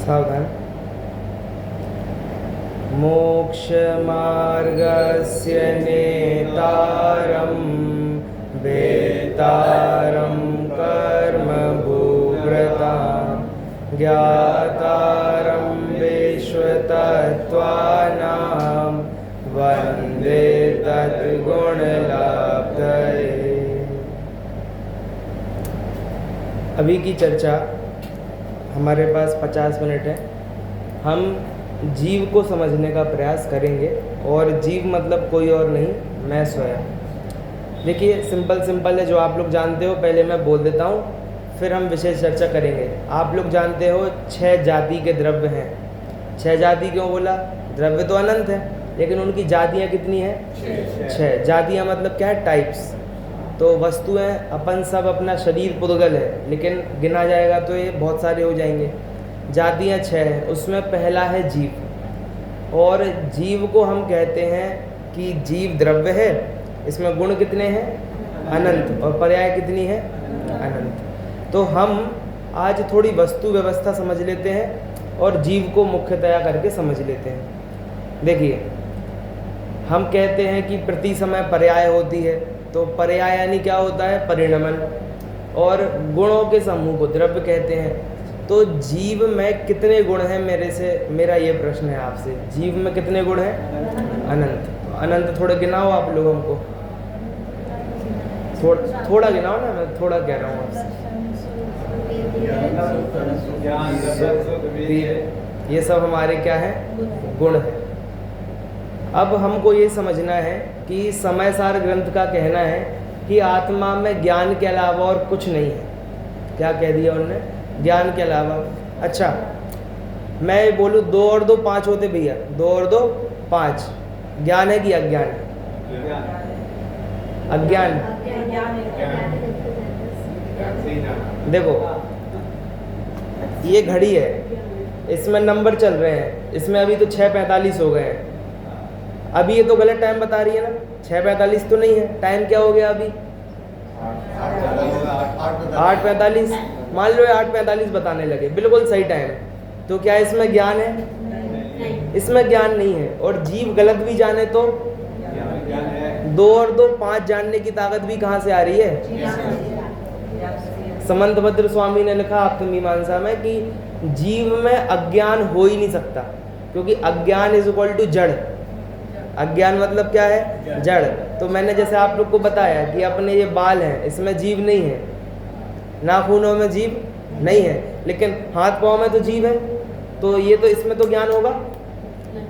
सावधान। मोक्षमार्गस्य नेतारं वेत्तारं कर्मभूव्रतां ज्ञातारं विश्वतत्त्वानां वन्दे तद्गुणलाब्धये। अभी की चर्चा, हमारे पास 50 मिनट है। हम जीव को समझने का प्रयास करेंगे, और जीव मतलब कोई और नहीं, मैं स्वयं। देखिए, सिंपल है, जो आप लोग जानते हो पहले मैं बोल देता हूँ, फिर हम विशेष चर्चा करेंगे। आप लोग जानते हो 6 जाति के द्रव्य हैं। 6 जाति क्यों बोला? द्रव्य तो अनंत है, लेकिन उनकी जातियाँ कितनी हैं? 6। जातियाँ मतलब क्या है? टाइप्स। तो वस्तुएं, अपन सब अपना शरीर पुद्गल है, लेकिन गिना जाएगा तो ये बहुत सारे हो जाएंगे। जातियाँ 6 हैं, उसमें पहला है जीव। और जीव को हम कहते हैं कि जीव द्रव्य है, इसमें गुण कितने हैं? अनंत। और पर्याय कितनी है? अनंत। तो हम आज थोड़ी वस्तु व्यवस्था समझ लेते हैं और जीव को मुख्यतया करके समझ लेते हैं। देखिए, हम कहते हैं कि प्रति समय पर्याय होती है, तो पर्याय यानी क्या होता है? परिणमन। और गुणों के समूह को द्रव्य कहते हैं। तो जीव में कितने गुण हैं? मेरा ये प्रश्न है आपसे, जीव में कितने गुण हैं? अनंत। अनंत थोड़े गिनाओ आप लोग हमको, थोड़ा गिनाओ ना, मैं थोड़ा कह रहा हूँ आपसे। ये सब हमारे क्या है? गुण है। अब हमको ये समझना है कि समयसार ग्रंथ का कहना है कि आत्मा में ज्ञान के अलावा और कुछ नहीं है। क्या कह दिया उन्होंने? ज्ञान के अलावा। अच्छा, मैं बोलूँ 2 और 2 5 होते भैया, 2 और 2 5। ज्ञान है कि अज्ञान है? अज्ञान। देखो, ये घड़ी है, इसमें नंबर चल रहे हैं, इसमें अभी तो 6:45 हो गए हैं। अभी ये तो गलत टाइम बता रही है ना, 6:45 तो नहीं है। टाइम क्या हो गया अभी? 8:45। मान लो 8:45 बताने लगे, बिल्कुल सही टाइम। तो क्या इसमें ज्ञान है? इसमें ज्ञान नहीं है। और जीव गलत भी जाने तो 2 और 2 5 जानने की ताकत भी कहाँ से आ रही है? समंतभद्र स्वामी ने लिखा आत्ममीमांसा में कि जीव में अज्ञान हो ही नहीं सकता, क्योंकि अज्ञान इज इक्वल टू जड़। अज्ञान मतलब क्या है? जड़। तो मैंने जैसे आप लोग को बताया कि अपने ये बाल हैं, इसमें जीव नहीं है, नाखूनों में जीव नहीं है, लेकिन हाथ पाँव में तो जीव है। तो ये तो इसमें तो ज्ञान होगा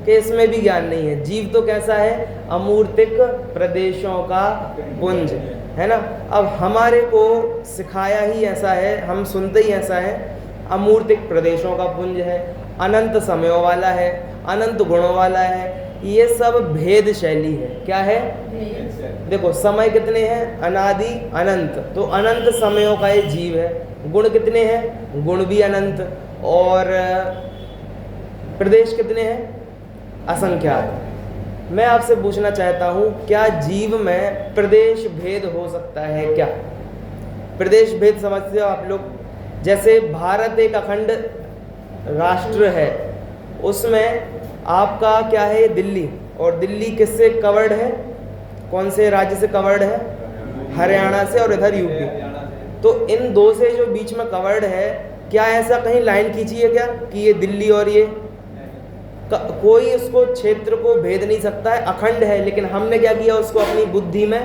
कि इसमें भी ज्ञान नहीं है। जीव तो कैसा है? अमूर्तिक प्रदेशों का पुंज है ना। अब हमारे को सिखाया ही ऐसा है, हम सुनते ही ऐसा है, अमूर्तिक प्रदेशों का पुंज है, अनंत समयों वाला है, अनंत गुणों वाला है। ये सब भेद शैली है। क्या है? देखो, समय कितने हैं? अनादि अनंत। तो अनंत समयों का ये जीव है। गुण कितने हैं? गुण भी अनंत। और प्रदेश कितने हैं? असंख्यात। मैं आपसे पूछना चाहता हूँ, क्या जीव में प्रदेश भेद हो सकता है क्या? प्रदेश भेद समझते हो आप लोग? जैसे भारत एक अखंड राष्ट्र है, उसमें आपका क्या है? दिल्ली। और दिल्ली किससे कवर्ड है? कौन से राज्य से कवर्ड है? हरियाणा से, और इधर यूपी। तो इन दो से जो बीच में कवर्ड है, क्या ऐसा कहीं लाइन खींची है क्या कि ये दिल्ली और ये? कोई उसको क्षेत्र को भेद नहीं सकता है, अखंड है। लेकिन हमने क्या किया? उसको अपनी बुद्धि में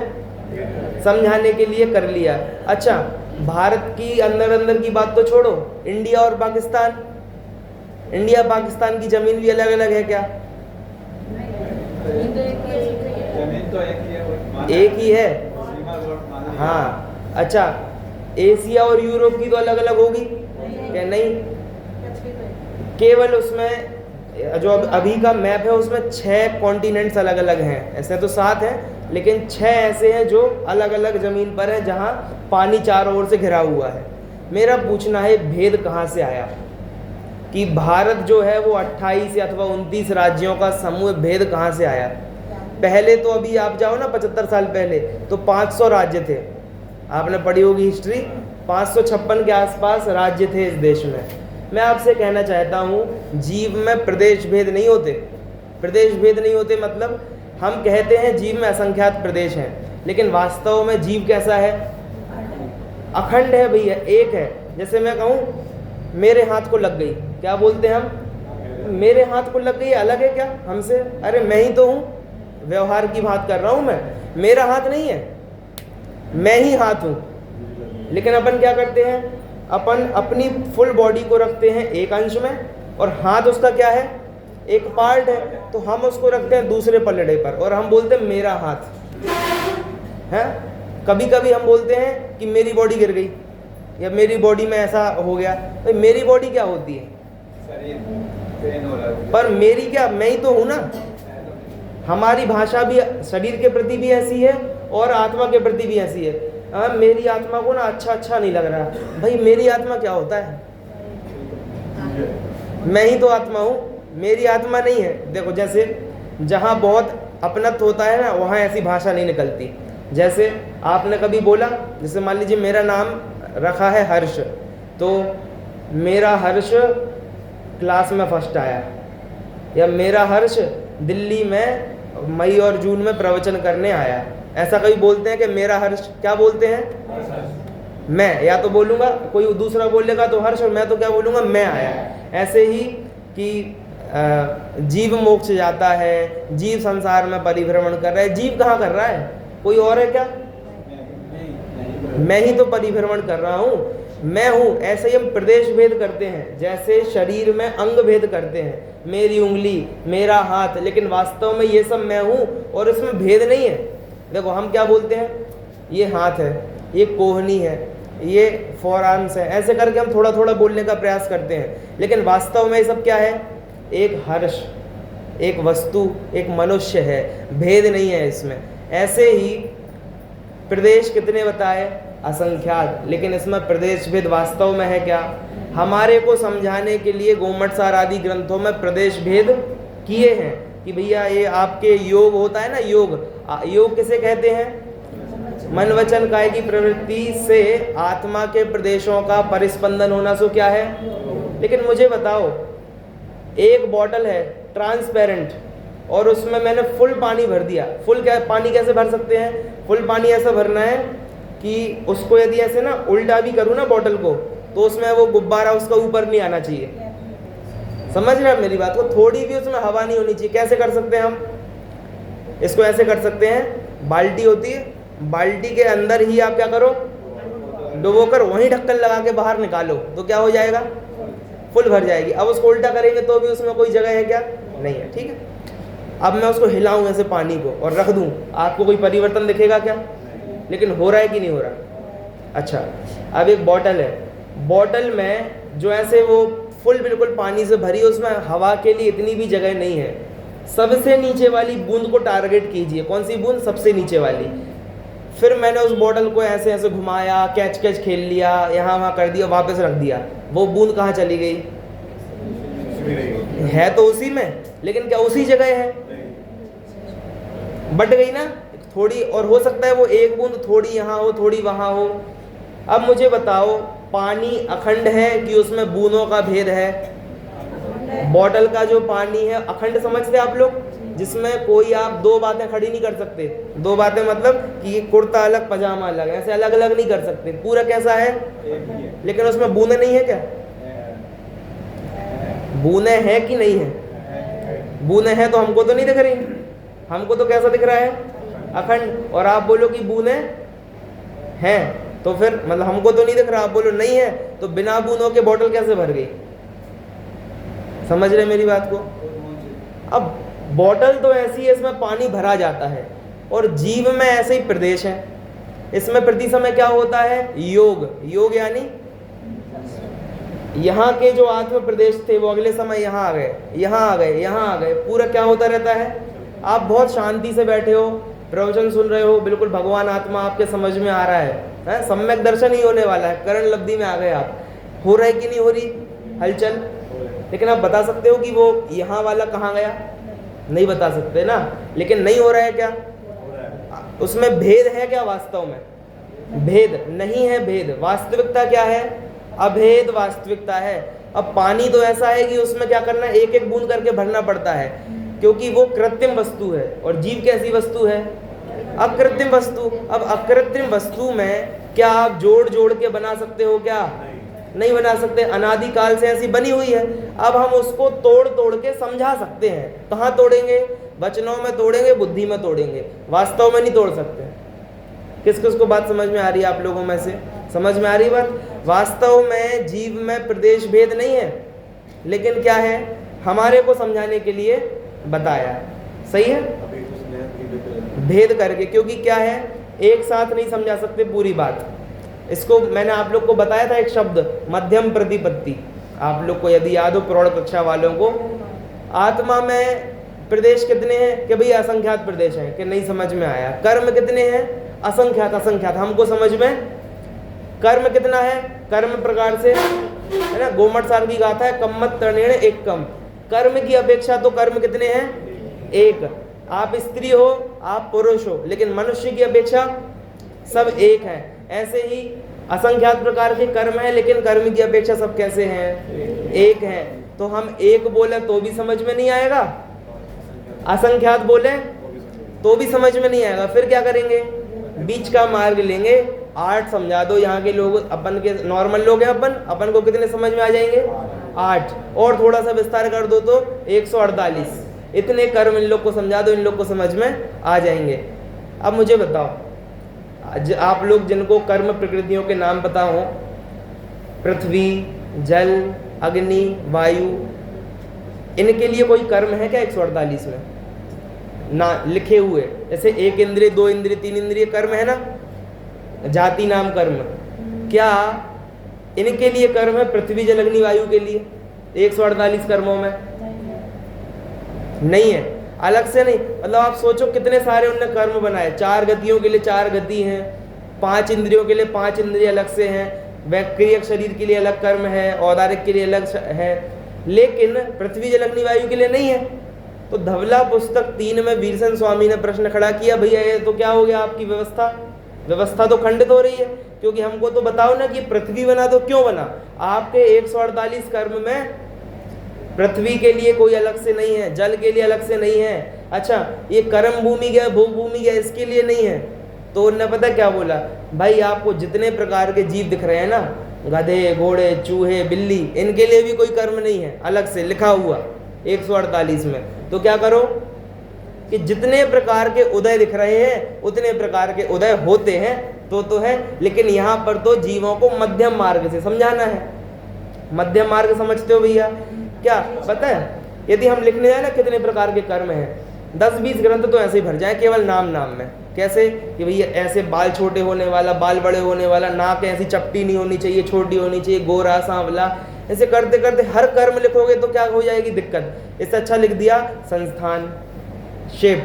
समझाने के लिए कर लिया। अच्छा, भारत की अंदर की बात तो छोड़ो, इंडिया और पाकिस्तान, इंडिया पाकिस्तान की जमीन भी अलग अलग है क्या? जमीन तो एक ही है। हाँ, अच्छा, एशिया और यूरोप की तो अलग अलग होगी क्या? नहीं, केवल उसमें जो अभी का मैप है उसमें 6 कॉन्टिनेंट्स अलग अलग हैं। ऐसे तो 7 हैं, लेकिन 6 ऐसे हैं जो अलग अलग ज़मीन पर हैं, जहाँ पानी चारों ओर से घिरा हुआ है। मेरा पूछना है, भेद कहाँ से आया कि भारत जो है वो 28 या अथवा 29 राज्यों का समूह? भेद कहाँ से आया? पहले तो अभी आप जाओ ना 75 साल पहले, तो 500 राज्य थे। आपने पढ़ी होगी हिस्ट्री, 556 के आसपास राज्य थे इस देश में। मैं आपसे कहना चाहता हूँ जीव में प्रदेश भेद नहीं होते। प्रदेश भेद नहीं होते मतलब हम कहते हैं जीव में असंख्यात प्रदेश हैं, लेकिन वास्तव में जीव कैसा है? अखंड है भैया, एक है। जैसे मैं कहूँ मेरे हाथ को लग गई, क्या बोलते हैं हम? मेरे हाथ को लग गई, अलग है क्या हमसे? अरे मैं ही तो हूँ, व्यवहार की बात कर रहा हूँ मैं, मेरा हाथ नहीं है, मैं ही हाथ हूँ। लेकिन अपन क्या करते हैं? अपन अपनी फुल बॉडी को रखते हैं एक अंश में, और हाथ उसका क्या है? एक पार्ट है, तो हम उसको रखते हैं दूसरे पलड़े पर और हम बोलते हैं मेरा हाथ है। कभी कभी हम बोलते हैं कि मेरी बॉडी गिर गई या मेरी बॉडी में ऐसा हो गया, तो मेरी बॉडी क्या होती है? पर मेरी क्या, मैं ही तो हूं ना। हमारी भाषा भी शरीर के प्रति भी ऐसी है और आत्मा के प्रति भी ऐसी है। मेरी आत्मा को ना अच्छा नहीं लग रहा। भाई मेरी आत्मा क्या होता है? मैं ही तो आत्मा हूँ, मेरी आत्मा नहीं है। देखो जैसे जहाँ बहुत अपनत्व होता है ना, वहाँ ऐसी भाषा नहीं निकलती। जैसे आपने कभी बोला, जैसे मान लीजिए मेरा नाम रखा है हर्ष, तो मेरा हर्ष क्लास में फर्स्ट आया, या मेरा हर्ष दिल्ली में मई और जून में प्रवचन करने आया। ऐसा कभी बोलते हैं कि मेरा हर्ष? क्या बोलते हैं? मैं। या तो बोलूँगा, कोई दूसरा बोलेगा तो हर्ष, और मैं तो क्या बोलूँगा? मैं आया। ऐसे ही कि जीव मोक्ष जाता है, जीव संसार में परिभ्रमण कर रहा है। जीव कहाँ कर रहा है? कोई और है क्या? मैं ही तो परिभ्रमण कर रहा हूँ, मैं हूँ। ऐसे ही हम प्रदेश भेद करते हैं, जैसे शरीर में अंग भेद करते हैं, मेरी उंगली, मेरा हाथ, लेकिन वास्तव में ये सब मैं हूँ और इसमें भेद नहीं है। देखो हम क्या बोलते हैं? ये हाथ है, ये कोहनी है, ये फोरआर्म्स है, ऐसे करके हम थोड़ा थोड़ा बोलने का प्रयास करते हैं, लेकिन वास्तव में ये सब क्या है? एक हर्ष, एक वस्तु, एक मनुष्य है, भेद नहीं है इसमें। ऐसे ही प्रदेश कितने बताए? असंख्यात, लेकिन इसमें प्रदेश भेद वास्तव में है क्या? हमारे को समझाने के लिए गोमट सार आदि ग्रंथों में प्रदेश भेद किए हैं कि भैया ये आपके योग होता है ना, योग किसे कहते हैं? मन वचन काय की प्रवृत्ति से आत्मा के प्रदेशों का परिस्पंदन होना, सो क्या है? लेकिन मुझे बताओ, एक बॉटल है ट्रांसपेरेंट और उसमें मैंने फुल पानी भर दिया। फुल क्या पानी कैसे भर सकते हैं? फुल पानी ऐसा भरना है कि उसको यदि ऐसे ना उल्टा भी करूँ ना बॉटल को, तो उसमें वो गुब्बारा उसका ऊपर नहीं आना चाहिए। समझ रहे हैं मेरी बात को? थोड़ी भी उसमें हवा नहीं होनी चाहिए। कैसे कर सकते हैं हम इसको? ऐसे कर सकते हैं, बाल्टी होती है, बाल्टी के अंदर ही आप क्या करो? डुबोकर वहीं ढक्कन लगा के बाहर निकालो, तो क्या हो जाएगा? फुल भर जाएगी। अब उसको उल्टा करेंगे तो भी उसमें कोई जगह है क्या? नहीं है। ठीक है, अब मैं उसको हिलाऊं ऐसे पानी को और रख दूं, आपको कोई परिवर्तन दिखेगा क्या? लेकिन हो रहा है कि नहीं हो रहा? अच्छा, अब एक बॉटल है, बॉटल में जो ऐसे वो फुल बिल्कुल पानी से भरी, उसमें हवा के लिए इतनी भी जगह नहीं है। सबसे नीचे वाली बूंद को टारगेट कीजिए। कौन सी बूंद? सबसे नीचे वाली। फिर मैंने उस बॉटल को ऐसे ऐसे घुमाया, कैच खेल लिया, यहाँ वहाँ कर दिया, वापस रख दिया। वो बूंद कहाँ चली गई? है तो उसी में, लेकिन क्या उसी जगह है? बट गई ना थोड़ी, और हो सकता है वो एक बूंद थोड़ी यहाँ हो, थोड़ी वहाँ हो। अब मुझे बताओ, पानी अखंड है कि उसमें बूंदों का भेद है? बॉटल का जो पानी है अखंड समझते आप लोग, जिसमें कोई आप दो बातें खड़ी नहीं कर सकते। दो बातें मतलब कि कुर्ता अलग पजामा अलग, ऐसे अलग अलग नहीं कर सकते। पूरा कैसा है? लेकिन उसमें बूंदें नहीं है क्या? बूंदें हैं कि नहीं है? बूंदें हैं तो हमको तो नहीं दिख रही, हमको तो कैसा दिख रहा है? अखंड। और आप बोलो कि बूंदें हैं, तो फिर मतलब हमको तो नहीं दिख रहा, आप बोलो नहीं है, तो बिना बूंदों के बोतल कैसे भर गई? समझ रहे मेरी बात को? अब बोतल तो ऐसी है, इसमें पानी भरा जाता है, और जीव में ऐसे ही प्रदेश है। इसमें प्रति समय क्या होता है? योग यानी यहाँ के जो आत्म प्रदेश थे वो अगले समय यहाँ आ गए, यहाँ आ गए, यहाँ आ गए। पूरा क्या होता रहता है? आप बहुत शांति से बैठे हो, प्रवचन सुन रहे हो, बिल्कुल भगवान आत्मा आपके समझ में आ रहा है, सम्यक दर्शन ही होने वाला है, करण लब्धि में आ गए आप। हो रहा है कि नहीं हो रही हलचल? लेकिन आप बता सकते हो कि वो यहाँ वाला कहाँ गया? नहीं बता सकते ना। लेकिन नहीं हो रहा है क्या? उसमें भेद है क्या? वास्तव में भेद नहीं है। भेद वास्तविकता क्या है? अभेद वास्तविकता है। अब पानी तो ऐसा है कि उसमें क्या करना है, एक एक बूंद करके भरना पड़ता है, क्योंकि वो कृत्रिम वस्तु है। और जीव कैसी वस्तु है? अकृत्रिम वस्तु। अब अकृत्रिम वस्तु में क्या आप जोड़ जोड़ के बना सकते हो? क्या नहीं बना सकते। अनादि काल से ऐसी बनी हुई है। अब हम उसको तोड़ तोड़ के समझा सकते हैं। कहाँ तोड़ेंगे? वचनों में तोड़ेंगे, बुद्धि में तोड़ेंगे, वास्तव में नहीं तोड़ सकते। किस किस को बात समझ में आ रही है? आप लोगों में से समझ में आ रही बात? वास्तव में जीव में प्रदेश भेद नहीं है, लेकिन क्या है, हमारे को समझाने के लिए बताया। सही है, भेद करके, क्योंकि क्या है, एक साथ नहीं समझा सकते पूरी बात। इसको मैंने आप लोग को बताया था एक शब्द, मध्यम प्रतिपत्ति। आप लोग को यदि याद हो, प्रौढ़ कक्षा वालों को, आत्मा में प्रदेश कितने हैं? कि भाई असंख्यात प्रदेश हैं, कि नहीं समझ में आया। कर्म कितने हैं? असंख्यात। असंख्यात हमको समझ में। कर्म कितना है? कर्म प्रकार से है ना, गोमट सार की गाथा है, कम्मत तरणेण एक कम। कर्म की अपेक्षा तो कर्म कितने हैं? एक। आप स्त्री हो, आप पुरुष हो, लेकिन मनुष्य की अपेक्षा सब एक है। ऐसे ही असंख्यात प्रकार के कर्म है, लेकिन कर्म की अपेक्षा सब कैसे हैं? एक हैं। तो हम एक बोले तो भी समझ में नहीं आएगा, असंख्यात बोले तो भी समझ में नहीं आएगा। फिर क्या करेंगे? बीच का मार्ग लेंगे। 8 समझा दो। यहाँ के लोग, अपन के नॉर्मल लोग हैं, अपन को कितने समझ में आ जाएंगे? 8। और थोड़ा सा विस्तार कर दो तो 148। इतने कर्म इन लोग को समझा दो, इन लोग को समझ में आ जाएंगे। अब मुझे बताओ, आप लोग जिनको कर्म प्रकृतियों के नाम पता हो, पृथ्वी, जल, अग्नि, वायु, इनके लिए कोई कर्म है क्या 148 में? ना लिखे हुए। जैसे 1 इंद्रिय, 2 इंद्रिय, 3 इंद्रिय कर्म है ना, जाति नाम कर्म। क्या इनके लिए कर्म है पृथ्वी, जल, अग्नि, वायु के लिए 148 कर्मों में? नहीं है, अलग से नहीं। मतलब आप सोचो कितने सारे उनने कर्म बनाए। 4 गतियों के लिए 4 गति हैं, 5 इंद्रियों के लिए 5 इंद्रिय अलग से हैं, वैक्रियक शरीर के लिए अलग कर्म है, औदारिक के लिए अलग है, लेकिन पृथ्वी, जल, अग्नि, वायु के लिए नहीं है। तो धवला पुस्तक 3 में वीरसेन स्वामी ने प्रश्न खड़ा किया, भैया ये तो क्या हो गया आपकी व्यवस्था? व्यवस्था तो खंडित हो रही है, क्योंकि हमको तो बताओ ना कि पृथ्वी बना तो क्यों बना? आपके 148 कर्म में पृथ्वी के लिए कोई अलग से नहीं है, जल के लिए अलग से नहीं है। अच्छा, ये कर्म भूमि गया, भू भूमि गया, इसके लिए नहीं है। तो उन्होंने पता क्या बोला? भाई आपको जितने प्रकार के जीव दिख रहे हैं ना, गधे, घोड़े, चूहे, बिल्ली, इनके लिए भी कोई कर्म नहीं है अलग से लिखा हुआ 148 में। तो क्या करो कि जितने प्रकार के उदय दिख रहे हैं उतने प्रकार के उदय होते हैं तो है, लेकिन यहाँ पर तो जीवों को मध्यम मार्ग से समझाना है। मध्यम मार्ग समझते हो भैया? क्या पता है, यदि हम लिखने जाए ना कितने प्रकार के कर्म हैं, 10-20 ग्रंथ तो ऐसे ही भर जाए केवल नाम नाम में। कैसे कि भैया ऐसे बाल छोटे होने वाला, बाल बड़े होने वाला, नाक ऐसी चपटी नहीं होनी चाहिए, छोटी होनी चाहिए, गोरा, सांवला, ऐसे करते करते हर कर्म लिखोगे तो क्या हो जाएगी दिक्कत। इससे अच्छा लिख दिया संस्थान, शिव,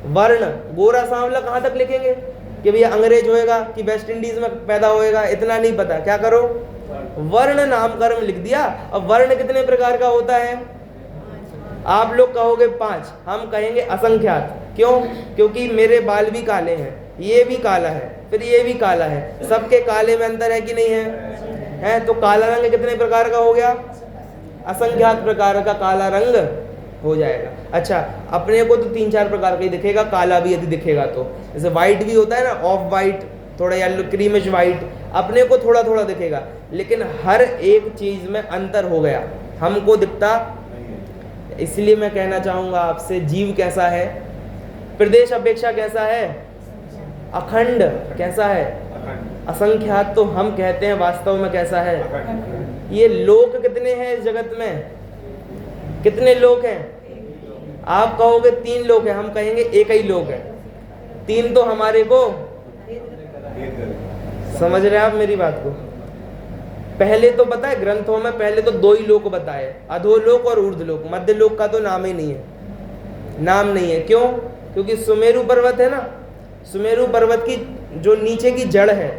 वर्ण, गोरा सांवला कहाँ तक लिखेंगे कि भैया अंग्रेज होएगा कि वेस्ट इंडीज में पैदा होएगा, इतना नहीं पता। क्या करो, वर्ण नाम कर्म लिख दिया। अब वर्ण कितने प्रकार का होता है? आप लोग कहोगे 5, हम कहेंगे असंख्यात। क्यों? क्योंकि मेरे बाल भी काले हैं, ये भी काला है, फिर ये भी काला है, सबके काले में अंतर है कि नहीं है? तो काला रंग कितने प्रकार का हो गया? असंख्यात प्रकार का काला रंग हो जाएगा। अच्छा, अपने को तो 3-4 प्रकार का ही दिखेगा, काला भी यदि दिखेगा तो। जैसे व्हाइट भी होता है ना, ऑफ वाइट, थोड़ा येलो, क्रीमिश वाइट, अपने को थोड़ा थोड़ा दिखेगा, लेकिन हर एक चीज में अंतर हो गया, हमको दिखता। इसलिए मैं कहना चाहूंगा आपसे, जीव कैसा है? प्रदेश अपेक्षा कैसा है? अखंड। कैसा है? असंख्यात तो हम कहते हैं, वास्तव में कैसा है? ये लोक कितने हैं इस जगत में? कितने लोक हैं? आप कहोगे 3 लोक हैं, हम कहेंगे एक ही लोक है। 3 तो हमारे को समझ रहे हैं आप मेरी बात को? पहले तो पता है ग्रंथों में पहले तो 2 ही लोक बताए, अधोलोक और ऊर्ध्वलोक। मध्य लोक का तो नाम ही नहीं है, नाम नहीं है। क्यों? क्योंकि सुमेरु पर्वत है ना, सुमेरु पर्वत की जो नीचे की जड़ है,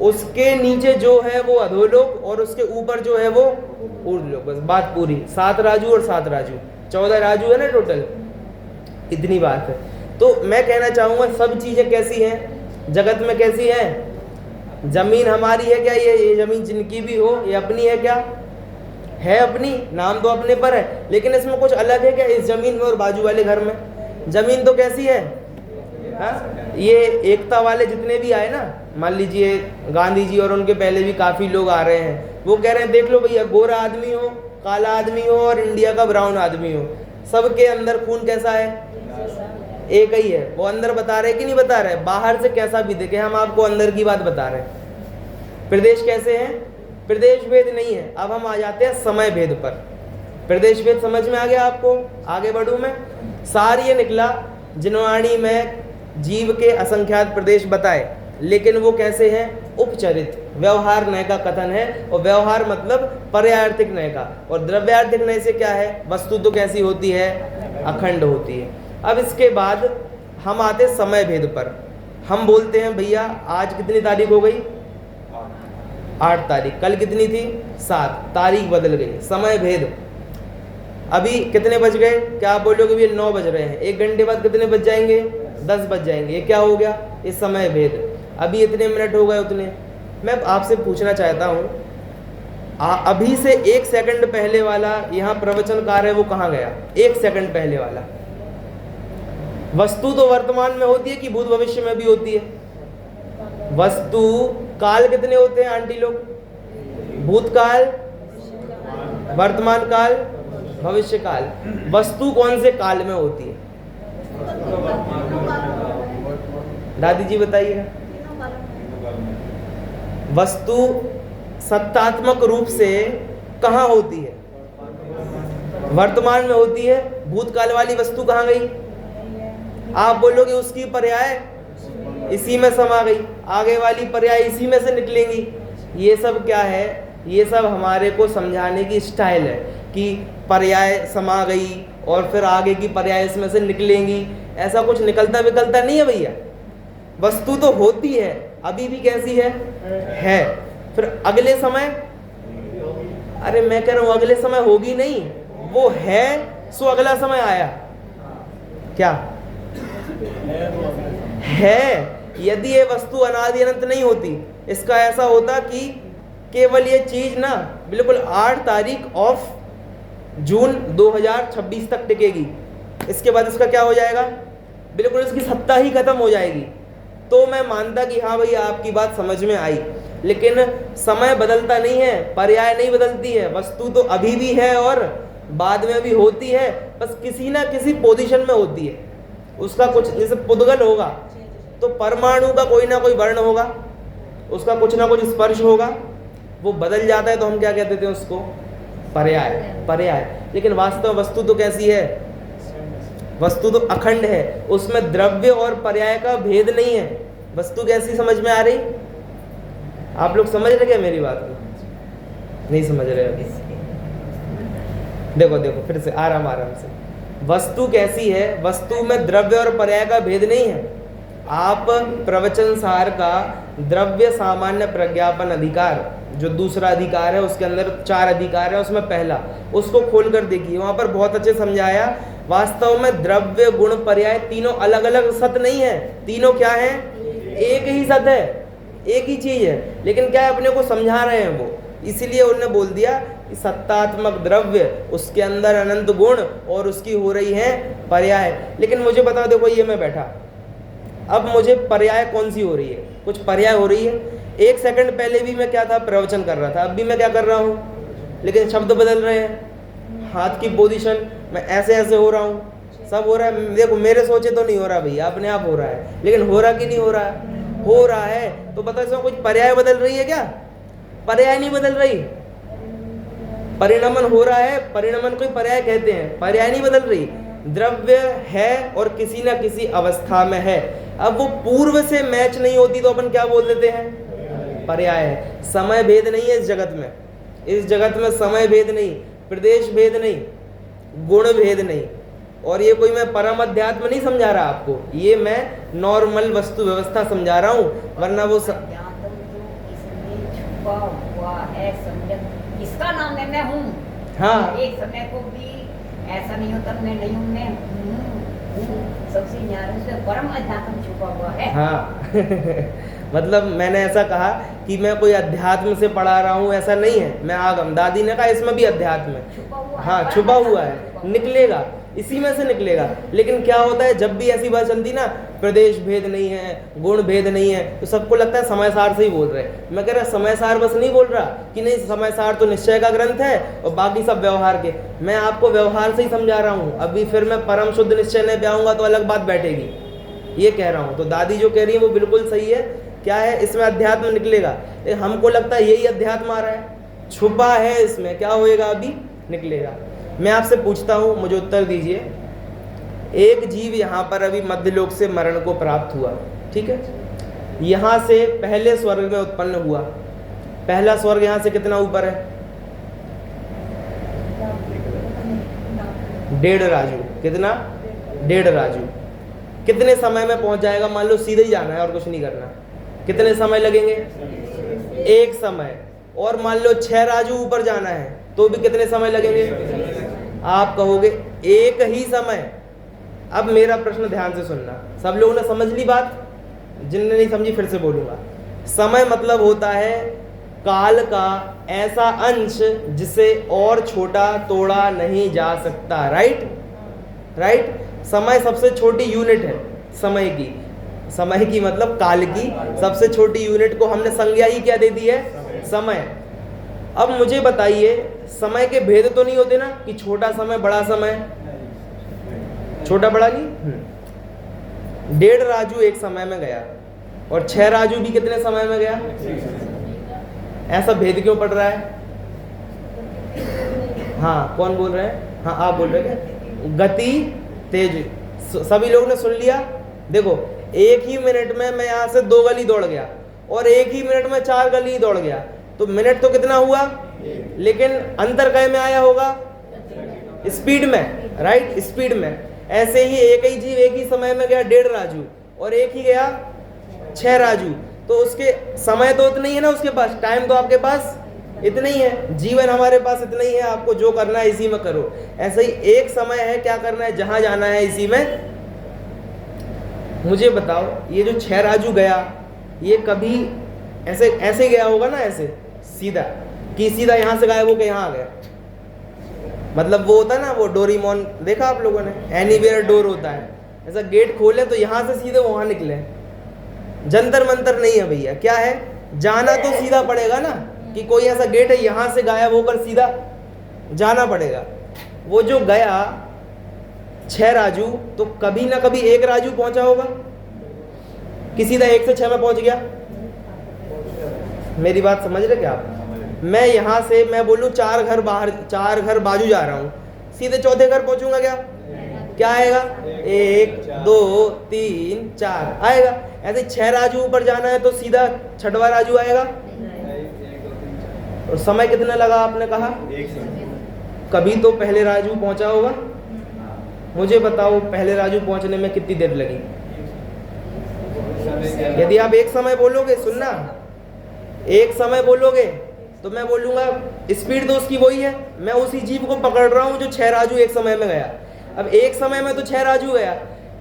उसके नीचे जो है वो अधोलोक और उसके ऊपर जो है वो ऊर्ध्वलोक। बस बात पूरी। 7 राजू और 7 राजू, 14 राजू है ना टोटल, इतनी बात है। तो मैं कहना चाहूंगा सब चीजें कैसी हैं जगत में? कैसी है? जमीन हमारी है क्या? ये जमीन जिनकी भी हो ये अपनी है क्या? है अपनी, नाम तो अपने पर है, लेकिन इसमें कुछ अलग है क्या इस जमीन में और बाजू वाले घर में? जमीन तो कैसी है? हाँ, ये एकता वाले जितने भी आए ना, मान लीजिए गांधी जी और उनके पहले भी काफी लोग आ रहे हैं, वो कह रहे हैं देख लो भैया, गोरा आदमी हो, काला आदमी हो और इंडिया का ब्राउन आदमी हो, सबके अंदर खून कैसा है? एक ही है। वो अंदर बता रहे कि नहीं बता रहे? बाहर से कैसा भी देखे, हम आपको अंदर की बात बता रहे हैं। प्रदेश कैसे हैं? प्रदेश भेद नहीं है। अब हम आ जाते हैं समय भेद पर। प्रदेश भेद समझ में आ गया आपको? आगे बढ़ूं मैं। सार ये निकला, जिनवाणी में जीव के असंख्यात प्रदेश बताए, लेकिन वो कैसे हैं? उपचरित, व्यवहार नय का कथन है। और व्यवहार मतलब पर्यायार्थिक नय का, और द्रव्यार्थिक नय से क्या है? वस्तु तो कैसी होती है? अखंड होती है। अब इसके बाद हम आते समय भेद पर। हम बोलते हैं भैया आज कितनी तारीख हो गई? 8 तारीख। कल कितनी थी? 7। तारीख बदल गई, समय भेद। अभी कितने बज गए? क्या आप बोलोगे भैया 9 बज रहे हैं, 1 घंटे बाद कितने बज जाएंगे? 10 बज जाएंगे। ये क्या हो गया? ये समय भेद। अभी इतने मिनट हो गए उतने। मैं आपसे पूछना चाहता हूँ, अभी से 1 सेकंड पहले वाला यहाँ प्रवचनकार है, वो कहाँ गया? 1 सेकंड पहले वाला। वस्तु तो वर्तमान में होती है कि भूत भविष्य में भी होती है? वस्तु काल कितने होते हैं आंटी लोग? भूतकाल, वर्तमान काल, भविष्य काल। वस्तु कौन से काल में होती है? दादी जी बताइएगा। वस्तु सत्तात्मक रूप से कहाँ होती है? वर्तमान में होती है। भूतकाल वाली वस्तु कहाँ गई? आप बोलोगे उसकी पर्याय इसी में समा गई, आगे वाली पर्याय इसी में से निकलेंगी। ये सब क्या है? ये सब हमारे को समझाने की स्टाइल है कि पर्याय समा गई और फिर आगे की पर्याय इसमें से निकलेंगी। ऐसा कुछ निकलता विकलता नहीं है भैया। वस्तु तो होती है, अभी भी कैसी है। फिर अगले समय, अरे मैं कह रहा हूं अगले समय होगी नहीं, वो है सो अगला समय आया। क्या है? यदि ये वस्तु अनादि अनंत नहीं होती, इसका ऐसा होता कि केवल ये चीज ना बिल्कुल 8 तारीख ऑफ जून 2026 तक टिकेगी, इसके बाद इसका क्या हो जाएगा? बिल्कुल इसकी सत्ता ही खत्म हो जाएगी। तो मैं मानता कि हाँ भैया आपकी बात समझ में आई, लेकिन समय बदलता नहीं है, पर्याय नहीं बदलती है। वस्तु तो अभी भी है और बाद में भी होती है, बस किसी ना किसी पोजीशन में होती है। उसका कुछ, जैसे पुद्गल होगा तो परमाणु का कोई ना कोई वर्ण होगा, उसका कुछ ना कुछ स्पर्श होगा, वो बदल जाता है, तो हम क्या कहते थे उसको? पर्याय। लेकिन वास्तव वस्तु तो कैसी है? वस्तु तो अखंड है, उसमें द्रव्य और पर्याय का भेद नहीं है। वस्तु कैसी समझ में आ रही? आप लोग समझ रहे क्या मेरी बात को? नहीं समझ रहे अभी? देखो फिर से आराम से। वस्तु कैसी है? वस्तु में द्रव्य और पर्याय का भेद नहीं है। आप प्रवचन सार का द्रव्य सामान्य प्रज्ञापन अधिकार, जो दूसरा अधिकार है, उसके अंदर 4 अधिकार है, उसमें पहला, उसको खोल कर देखिए, वहां पर बहुत अच्छे समझाया। वास्तव में द्रव्य गुण पर्याय तीनों अलग अलग सत नहीं है, तीनों क्या है? एक ही सत है, एक ही चीज है, लेकिन क्या है अपने को समझा रहे हैं वो, इसीलिए उन्होंने बोल दिया कि सत्तात्मक द्रव्य, उसके अंदर अनंत गुण और उसकी हो रही है पर्याय। लेकिन मुझे बताओ, देखो ये मैं बैठा, अब मुझे पर्याय कौन सी हो रही है? कुछ पर्याय हो रही है। 1 सेकंड पहले भी मैं क्या था? प्रवचन कर रहा था। अब भी मैं क्या कर रहा हूँ? लेकिन शब्द बदल रहे हैं, हाथ की पोजीशन, मैं ऐसे हो रहा हूँ, सब हो रहा है। देखो मेरे सोचे तो नहीं हो रहा भैया, अपने आप हो रहा है, लेकिन हो रहा कि नहीं हो रहा है? हो रहा है। तो बताओ इसमें कुछ पर्याय बदल रही है क्या? पर्याय नहीं बदल रही, परिणमन हो रहा है। परिणमन को पर्याय कहते हैं, पर्याय नहीं बदल रही। द्रव्य है और किसी ना किसी अवस्था में है। अब वो पूर्व से मैच नहीं होती तो अपन क्या बोल देते हैं? पर्याय है। समय भेद नहीं है इस जगत में, इस जगत में समय भेद नहीं, प्रदेश भेद नहीं, गुण भेद नहीं। और ये कोई मैं परम अध्यात्म नहीं समझा रहा आपको, ये मैं नॉर्मल वस्तु व्यवस्था समझा रहा हूँ, वरना वो इसका नाम मैं हूँ। हाँ, एक समय को भी ऐसा नहीं होता मैं नहीं हूँ, मैं हूँ। सबसे न्यारा से परम अध्यात्म छुपा हुआ है। हाँ मतलब मैंने ऐसा कहा कि मैं कोई अध्यात्म से पढ़ा रहा हूँ, ऐसा नहीं है। मैं आगम, दादी ने कहा इसमें भी अध्यात्म है। छुपा हुआ है, हाँ परम छुपा हुआ अध्यात्म है, निकलेगा, इसी में से निकलेगा। लेकिन क्या होता है, जब भी ऐसी बात चलती ना, प्रदेश भेद नहीं है, गुण भेद नहीं है, तो सबको लगता है समय सार से ही बोल रहे हैं। मैं कह रहा समय सार बस नहीं बोल रहा कि नहीं, समय सार तो निश्चय का ग्रंथ है और बाकी सब व्यवहार के। मैं आपको व्यवहार से ही समझा रहा हूँ। अभी फिर मैं परम शुद्ध निश्चय नहीं पे आऊँगा तो अलग बात बैठेगी, ये कह रहा हूँ। तो दादी जो कह रही है वो बिल्कुल सही है। क्या है, इसमें अध्यात्म निकलेगा। हमको लगता है यही अध्यात्म आ रहा है, छुपा है इसमें, क्या होएगा, अभी निकलेगा। मैं आपसे पूछता हूँ, मुझे उत्तर दीजिए। एक जीव यहाँ पर अभी मध्यलोक से मरण को प्राप्त हुआ, ठीक है, यहाँ से पहले स्वर्ग में उत्पन्न हुआ। पहला स्वर्ग यहाँ से कितना ऊपर है? 1.5 राजू। कितना? 1.5 राजू। कितने समय में पहुंच जाएगा? मान लो सीधे ही जाना है और कुछ नहीं करना, कितने समय लगेंगे? 1 समय। और मान लो 6 राजू ऊपर जाना है तो भी कितने समय लगेंगे? आप कहोगे 1 ही समय। अब मेरा प्रश्न ध्यान से सुनना, सब लोगों ने समझ ली बात? जिनने नहीं समझी फिर से बोलूंगा। समय मतलब होता है काल का ऐसा अंश जिसे और छोटा तोड़ा नहीं जा सकता। Right right. समय सबसे छोटी यूनिट है समय की। समय की मतलब काल की सबसे छोटी यूनिट को हमने संज्ञा ही क्या दे दी है? समय। अब मुझे बताइए, समय के भेद तो नहीं होते ना कि छोटा समय बड़ा समय, छोटा बड़ा नहीं। 1.5 राजू एक समय में गया और 6 राजू भी कितने समय में गया? ऐसा भेद क्यों पड़ रहा है? हाँ कौन बोल रहे हैं? हाँ आप बोल रहे हैं क्या? गति तेज, सभी लोग ने सुन लिया। देखो 1 ही मिनट में मैं यहाँ से 2 गली दौड़ गया और 1 ही मिनट में 4 गली दौड़ गया, तो मिनट तो कितना हुआ? लेकिन अंतर कहीं में आया होगा? स्पीड में। राइट, स्पीड में। ऐसे ही एक ही जीव एक ही समय में गया 1.5 राजू और एक ही गया 6 राजू, तो उसके समय तो उतना ही है ना उसके पास, टाइम तो आपके पास इतना ही है, जीवन हमारे पास इतना ही है। आपको जो करना है इसी में करो। ऐसे ही एक समय है, क्या करना है, जहां जाना है इसी में। मुझे बताओ, ये जो 6 राजू गया, ये कभी ऐसे ऐसे गया होगा ना, ऐसे सीधा, कि सीधा यहां से गायब होकर यहां आ गया? मतलब वो होता है ना, वो डोरीमोन देखा आप लोगों ने, एनीवेयर डोर होता है, ऐसा गेट खोले तो यहां से सीधे वहां निकले। जंतर मंतर नहीं है भैया। क्या है, जाना तो सीधा पड़ेगा ना, कि कोई ऐसा गेट है यहां से गायब होकर सीधा जाना पड़ेगा। वो जो गया 6 राजू, तो कभी ना कभी 1 राजू पहुंचा होगा कि सीधा 1 से 6 में पहुंच गया। मेरी बात समझ रहे क्या आप? मैं यहां से मैं बोलूं 4 घर बाहर, 4 घर बाजू जा रहा हूं, सीधे चौथे घर पहुंचूंगा क्या? क्या आएगा? 1 2 3 4 आएगा। ऐसे 6 राजू ऊपर जाना है तो सीधा 6वां राजू आएगा। और समय कितना लगा आपने कहा? कभी तो पहले राजू पहुंचा होगा। मुझे बताओ पहले राजू पहुंचने में कितनी देर लगी? यदि आप एक समय बोलोगे, सुनना, एक समय बोलोगे तो मैं बोलूंगा स्पीड तो उसकी वही है, मैं उसी जीव को पकड़ रहा हूं जो 6 राजू एक समय में गया। अब एक समय में तो 6 राजू गया,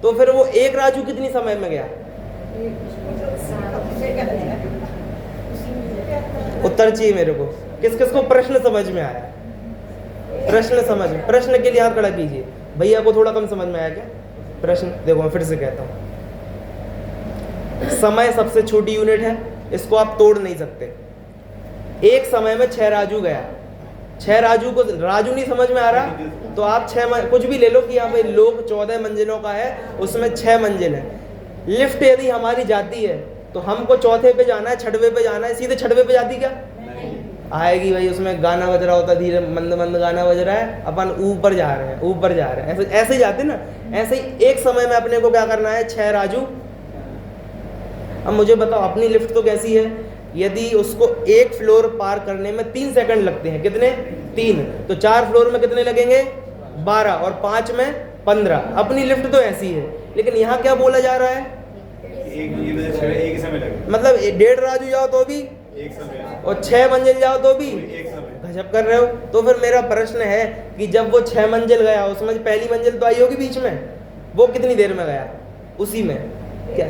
तो फिर वो 1 राजू कितनी समय में गया? उत्तर चाहिए मेरे को। किस किस को प्रश्न समझ में आया? प्रश्न समझ में, प्रश्न के लिए हाथ खड़ा कीजिए। भैया को थोड़ा कम समझ में आया क्या प्रश्न? देखो मैं फिर से कहता हूँ, समय सबसे छोटी यूनिट है, इसको आप तोड़ नहीं सकते। एक समय में 6 राजू गया, 6 राजू को राजू नहीं समझ में आ रहा तो आप 6 कुछ भी ले लो कि यहाँ पे लोक 14 मंजिलों का है, उसमें 6 मंजिल है। लिफ्ट यदि हमारी जाती है तो हमको चौथे पे जाना है, 6वें पे जाना है, सीधे 6वें पे जाती क्या? आएगी भाई, उसमें गाना बज रहा होता, धीरे मंद मंद गाना बज रहा है, अपन ऊपर जा रहे हैं, ऊपर जा रहे हैं, ऐसे ऐसे ही जाते ना। ऐसे ही एक समय में अपने को क्या करना है? 6 राजू। अब मुझे बताओ अपनी लिफ्ट तो कैसी है, यदि उसको 1 फ्लोर पार करने में 3 सेकंड लगते हैं, कितने? 3, तो 4 फ्लोर में कितने लगेंगे? 12, और 5 में 15। अपनी लिफ्ट तो ऐसी है, लेकिन यहाँ क्या बोला जा रहा है? एक समय लगे। मतलब 1.5 राजू जाओ तो भी एक समय, और 6 मंजिल जाओ तो भी एक समय। गजब कर रहे हो। तो फिर मेरा प्रश्न है कि जब वो 6 मंजिल गया, उसमें पहली मंजिल तो आई होगी बीच में, वो कितनी देर में गया, उसी में क्या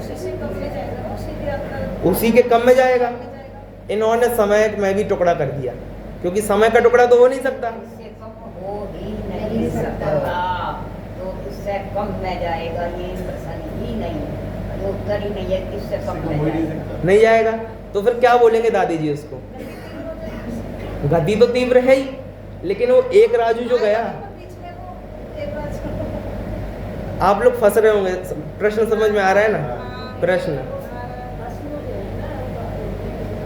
उसी के कम में जाएगा। इन्होंने समय में भी टुकड़ा कर दिया, क्योंकि समय का टुकड़ा तो हो नहीं सकता। इससे कम हो ही नहीं सकता, तो इससे कम में जाएगा, ये प्रश्न ही नहीं, ये उत्तर ही नहीं है कि इससे कम में जाएगा। नहीं जाएगा तो फिर क्या बोलेंगे दादी जी उसको? गति तो तीव्र है ही, लेकिन वो एक राजू जो गया, आप लोग फंस रहे होंगे। प्रश्न समझ में आ रहा है ना? प्रश्न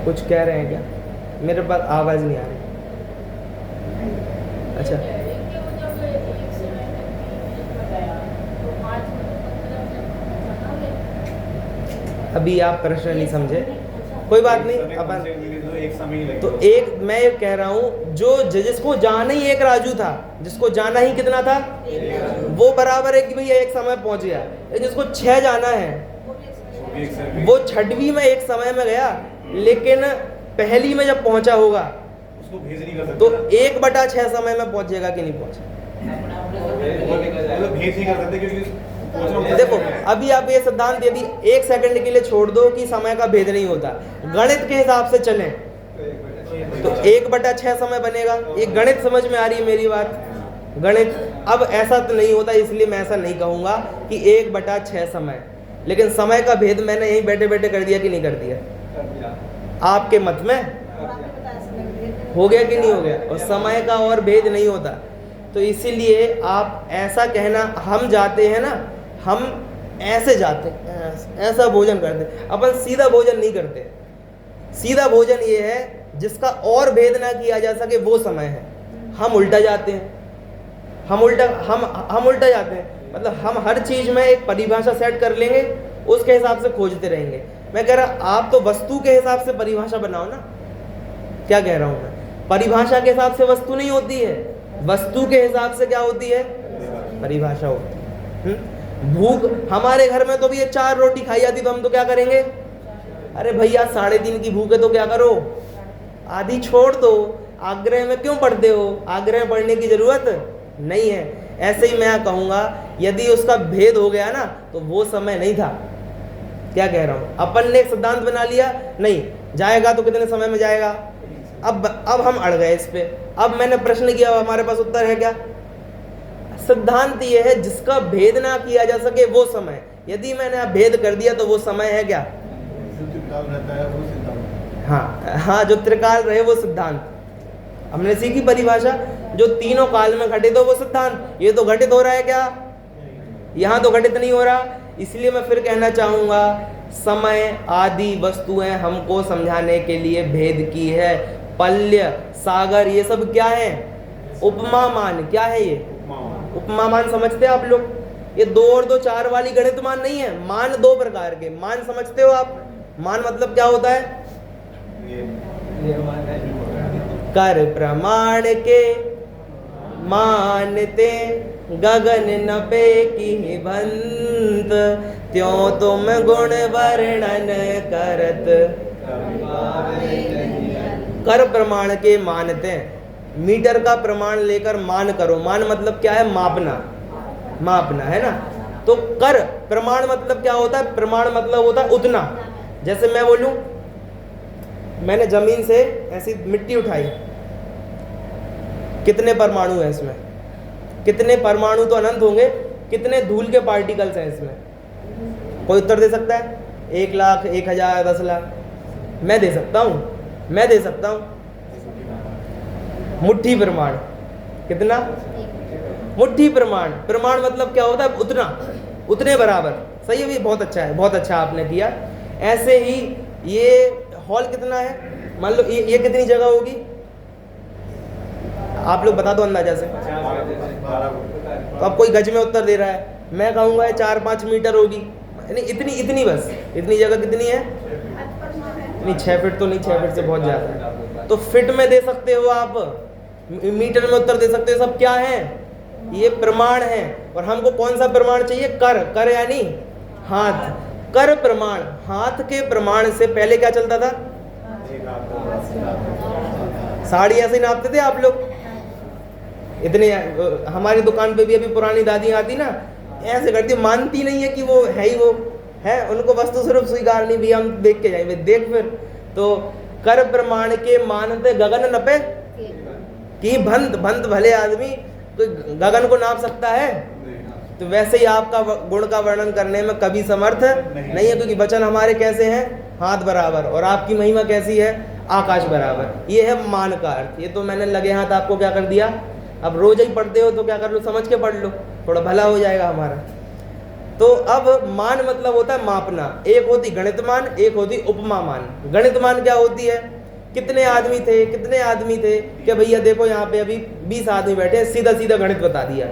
कुछ कह रहे हैं क्या? मेरे पास आवाज नहीं आ रही। अच्छा, अभी आप प्रश्न नहीं समझे, कोई बात नहीं। अपन एक समय ही लगेगा। तो एक मैं ये कह रहा हूँ, जिसको जाना ही एक राजू था, जिसको जाना ही कितना था, वो बराबर है कि भैया एक समय पहुंच गया। जिसको 6 जाना है, एक समय वो 6वीं में एक समय में गया, लेकिन पहली में जब पहुंचा होगा उसको भेज नहीं कर सकते तो ना। 1/6 समय में पहुंचेगा कि नहीं पहुंचेगा? मतलब भेज नहीं कर सकते, क्योंकि पहुंचना देखो, अभी आप ये सिद्धांत यदि 1 सेकंड के लिए छोड़ दो कि समय का भेद नहीं होता, गणित के हिसाब से चलें तो 1/6 समय बनेगा। ये गणित समझ में आ रही है मेरी बात? गणित। अब ऐसा तो नहीं होता, इसलिए मैं ऐसा नहीं कहूंगा कि 1/6 समय, लेकिन समय का भेद मैंने यहीं बैठे बैठे कर दिया कि नहीं कर दिया? आपके मत में हो गया कि नहीं हो गया? और समय का और भेद नहीं होता, तो इसीलिए आप ऐसा कहना, हम जाते हैं ना, हम ऐसे जाते, ऐसा भोजन करते, अपन सीधा भोजन नहीं करते। सीधा भोजन ये है जिसका और भेद ना किया जा सके, वो समय है। हम उल्टा जाते हैं, हम उल्टा जाते हैं, मतलब हम हर चीज में एक परिभाषा सेट कर लेंगे, उसके हिसाब से खोजते रहेंगे। मैं कह रहा, आप तो वस्तु के हिसाब से परिभाषा बनाओ ना। क्या कह रहा हूं मैं? परिभाषा के हिसाब से वस्तु नहीं होती है, वस्तु के हिसाब से क्या होती है? परिभाषा होती है। भूख, हमारे घर में तो भी ये 4 रोटी खाई जाती, तो हम तो क्या करेंगे? अरे भैया 3.5 की भूख है तो क्या करो, आधी छोड़ दो। आग्रह में क्यों पढ़ते हो? आग्रह में पढ़ने की जरूरत नहीं है। ऐसे ही मैं कहूंगा, यदि उसका भेद हो गया ना, तो वो समय नहीं था। क्या कह रहा हूं? अपन ने एक सिद्धांत बना लिया, नहीं जाएगा तो कितने समय में जाएगा। अब हम अड़ गए इस पे। अब मैंने प्रश्न किया, हमारे पास उत्तर है क्या? सिद्धांत ये है जिसका भेद ना किया जा सके वो समय। यदि मैंने अब भेद कर दिया तो वो समय है क्या? हाँ, जो त्रिकाल रहे वो सिद्धांत। हमने सीखी परिभाषा, जो तीनों काल में घटित हो वो सिद्धांत। ये तो घटित हो रहा है क्या? यहाँ तो घटित नहीं हो रहा। इसलिए मैं फिर कहना चाहूंगा, समय आदि वस्तुएं हमको समझाने के लिए भेद की है। पल्य, सागर, ये सब क्या है? उपमा मान। क्या है ये? उपमा मान। समझते हैं आप लोग? ये 2 और 2 4 वाली गणित मान नहीं है। मान 2 प्रकार के मान समझते हो आप? मान मतलब क्या होता है? कर प्रमाण के मानते, गगन नपे की भंत, त्यों तुम गुण वर्णन करत। कर प्रमाण के मानते, मीटर का प्रमाण लेकर मान करो। मान मतलब क्या है? मापना, मापना है ना। तो कर प्रमाण मतलब क्या होता है? प्रमाण मतलब होता है उतना। जैसे मैं बोलूं, मैंने जमीन से ऐसी मिट्टी उठाई, कितने परमाणु हैं इसमें? कितने परमाणु तो अनंत होंगे, कितने धूल के पार्टिकल्स हैं इसमें? कोई उत्तर दे सकता है? 1 लाख, 1000, 10 लाख? मैं दे सकता हूं, मैं दे सकता हूं। मुट्ठी प्रमाण। कितना? मुट्ठी प्रमाण। प्रमाण मतलब क्या होता है? उतना, उतने बराबर। सही है, बहुत अच्छा है, बहुत अच्छा आपने किया। ऐसे ही ये हॉल कितना है? मान लो ये कितनी जगह होगी? आप लोग बता दो अंदाजा से। तो अब कोई गज में उत्तर दे रहा है, मैं कहूंगा 4-5 मीटर होगी। नहीं, इतनी बस। इतनी जगह कितनी है? नहीं, 6 फीट तो नहीं, 6 फीट से बहुत ज्यादा है। तो फिट में दे सकते हो आप, मीटर में उत्तर दे सकते हो। सब क्या है? ये प्रमाण है। और हमको कौन सा प्रमाण चाहिए? कर। कर यानी हाथ। कर प्रमाण। हाथ के प्रमाण से पहले क्या चलता था? साड़ी ऐसे नापते थे आप लोग। इतने, हमारी दुकान पे भी अभी पुरानी दादी आती ना, ऐसे करती है, मानती नहीं है कि वो है ही वो है, उनको वस्तु स्वरूप स्वीकार नहीं भी, हम देख के जाएंगे, देख फिर। तो कर प्रमाण के मानते गगन नपे कि भंत, भंत भले आदमी कोई गगन को नाप सकता है? तो वैसे ही आपका गुण का वर्णन करने में कभी समर्थ नहीं है, क्योंकि वचन हमारे कैसे हैं? हाथ बराबर, और आपकी महिमा कैसी है? आकाश बराबर। ये है मान का अर्थ। ये तो मैंने लगे हाथ आपको क्या कर दिया, अब रोज ही पढ़ते हो तो क्या कर लो, समझ के पढ़ लो, थोड़ा भला हो जाएगा हमारा। तो अब मान मतलब होता है मापना। एक होती गणित मान, एक होती उपमा मान। गणित मान क्या होती है? कितने आदमी थे, कितने आदमी थे, कि भैया देखो यहाँ पे अभी 20 आदमी बैठे, सीधा सीधा गणित बता दिया।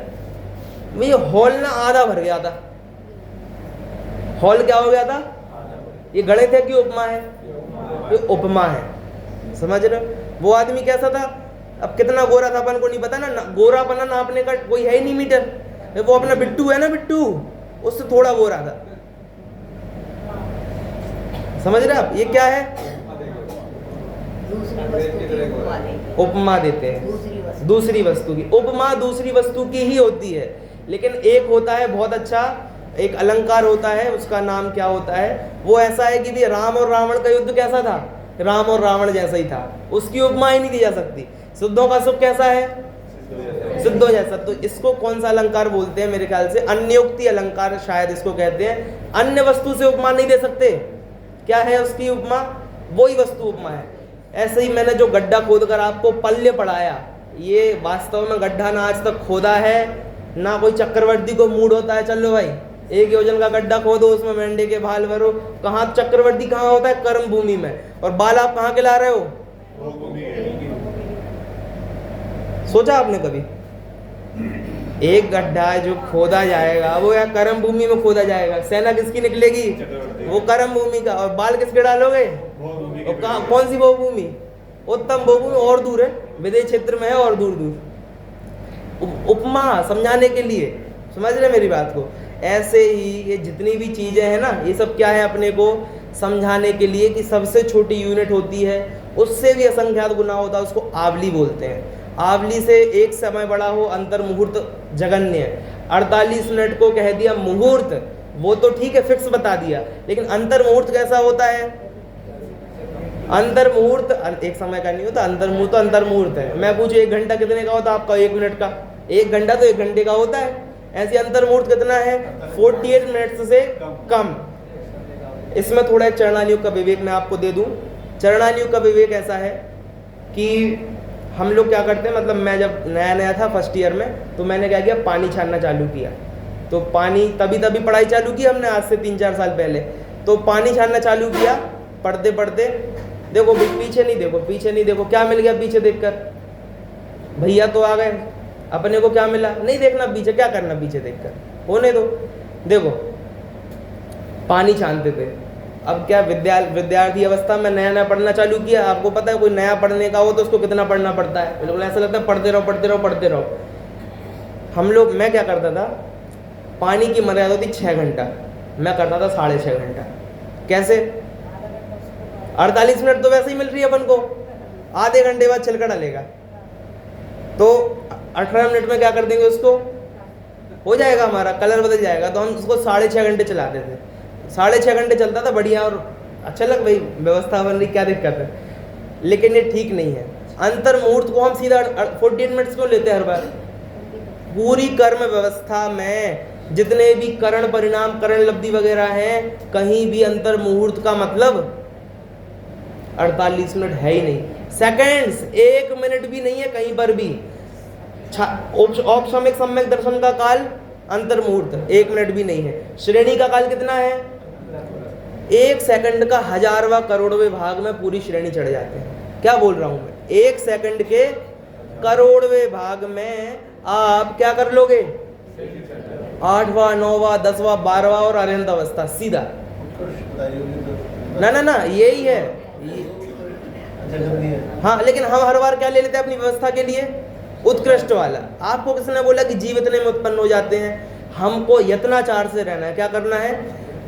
भैया हॉल ना आधा भर गया था। हॉल क्या हो गया था? ये गणित है कि उपमा है? ये उपमा है, समझ रहे हो? वो आदमी कैसा था? अब कितना गोरा था अपन को नहीं पता ना, गोरापना नापने का कोई है ही नहीं मीटर। वो अपना बिट्टू है ना, बिट्टू, उससे थोड़ा गोरा था। समझ रहे आप? ये क्या है? उपमा देते हैं दूसरी वस्तु की। उपमा दूसरी वस्तु की ही होती है, लेकिन एक होता है बहुत अच्छा, एक अलंकार होता है, उसका नाम क्या होता है? वो ऐसा है कि भी राम और रावण का युद्ध कैसा था? राम और रावण जैसा ही था, उसकी उपमा ही नहीं दी जा सकती। सिद्धों का सुख कैसा है? सिद्धों जैसा। तो इसको कौन सा अलंकार बोलते हैं? मेरे ख्याल से अन्योक्ति अलंकार शायद इसको कहते हैं। अन्य वस्तु से उपमा नहीं दे सकते। क्या है उसकी उपमा? वही वस्तु उपमा है। ऐसे ही मैंने जो गड्ढा खोद कर आपको पल्य पढ़ाया, ये वास्तव में गड्ढा ना आज तक खोदा है, ना कोई चक्रवर्ती को मूड होता है चलो भाई 1 योजन का गड्ढा खोदो, उसमें मेंढे के बाल भरो। कहाँ चक्रवर्ती कहाँ होता है? कर्म भूमि में। और बाल आप कहाँ के ला रहे हो? सोचा आपने कभी? एक गड्ढा जो खोदा जाएगा वो या कर्म भूमि में खोदा जाएगा, सेना किसकी निकलेगी? वो कर्म भूमि का। और बाल किसके डालोगे? और कौन सी भूमि? उत्तम भूमि, और दूर है, विदेश क्षेत्र में है, और दूर दूर। उपमा समझाने के लिए, समझ रहे मेरी बात को? ऐसे ही ये जितनी भी चीजें हैं ना, ये सब क्या है? अपने को समझाने के लिए कि सबसे छोटी यूनिट होती है, उससे भी असंख्यात गुना होता है, उसको आवली बोलते हैं। आवली से एक समय बड़ा हो, अंतर मुहूर्त जगन्य। 48 मिनट को कह दिया मुहूर्त, वो तो ठीक है, फिक्स बता दिया, लेकिन अंतर मुहूर्त कैसा होता है? अंतर मुहूर्त एक समय का नहीं होता, अंतर मुहूर्त तो अंतर मुहूर्त है। मैं पूछूं 1 घंटा कितने का होता? आपका 1 मिनट का। 1 घंटा तो 1 घंटे का होता है। ऐसे अंतर मुहूर्त कितना है? 48 मिनट्स से कम। इसमें थोड़ा चरणानुयोग का विवेक मैं आपको दे दूं। चरणानुयोग का विवेक ऐसा है कि हम लोग क्या करते हैं, मतलब मैं जब नया नया था फर्स्ट ईयर में, तो मैंने क्या किया, पानी छानना चालू किया। तो पानी तभी पढ़ाई चालू की हमने, आज से 3-4 साल पहले। तो पानी छानना चालू किया, पढ़ते पढ़ते देखो पीछे नहीं देखो, पीछे नहीं देखो, क्या मिल गया पीछे देखकर? भैया तो आ गए, अपने को क्या मिला? नहीं देखना पीछे, क्या करना पीछे देखकर, होने दो। देखो पानी छानते थे। अब क्या विद्यार्थी अवस्था में नया नया पढ़ना चालू किया, आपको पता है कोई नया पढ़ने का हो तो उसको कितना पढ़ना पड़ता है? बिल्कुल ऐसा लगता है पढ़ते रहो पढ़ते रहो पढ़ते रहो। हम लोग, मैं क्या करता था, पानी की मर्यादा होती 6 घंटा, मैं करता था 6.5 घंटा। कैसे? 48 मिनट तो वैसे ही मिल रही है अपन को, आधे घंटे बाद छिलका डलेगा, तो 18 मिनट में क्या कर देंगे उसको, हो जाएगा, हमारा कलर बदल जाएगा। तो हम उसको 6.5 घंटे चलाते थे। 6.5 घंटे चलता था बढ़िया, और अच्छा लग भाई, व्यवस्था बन रही, क्या दिक्कत है? लेकिन ये ठीक नहीं है। अंतर मुहूर्त को हम सीधा 48 मिनट्स क्यों लेते हैं हर बार? पूरी कर्म व्यवस्था में जितने भी करण परिणाम, करण लब्धि वगैरह हैं, कहीं भी अंतर मुहूर्त का मतलब 48 मिनट है ही नहीं। सेकंड्स, 1 मिनट भी नहीं है कहीं पर भी। औपसमिक सम्यक दर्शन का काल अंतर मुहूर्त 1 मिनट भी नहीं है। श्रेणी का काल कितना है? 1 सेकंड का 1000वां करोड़वें भाग में पूरी श्रेणी चढ़ जाते हैं। क्या बोल रहा हूं मैं? 1 सेकंड के करोड़वें भाग में आप क्या कर लोगे? 8वां 9वां 10वां 12वां और अरिहंत अवस्था सीधा। ना यही है। हाँ, लेकिन हम हर बार क्या ले लेते हैं अपनी व्यवस्था के लिए? उत्कृष्ट वाला। आपको किसने बोला कि जीव इतने में उत्पन्न हो जाते हैं? हमको यत्नाचार से रहना है। क्या करना है?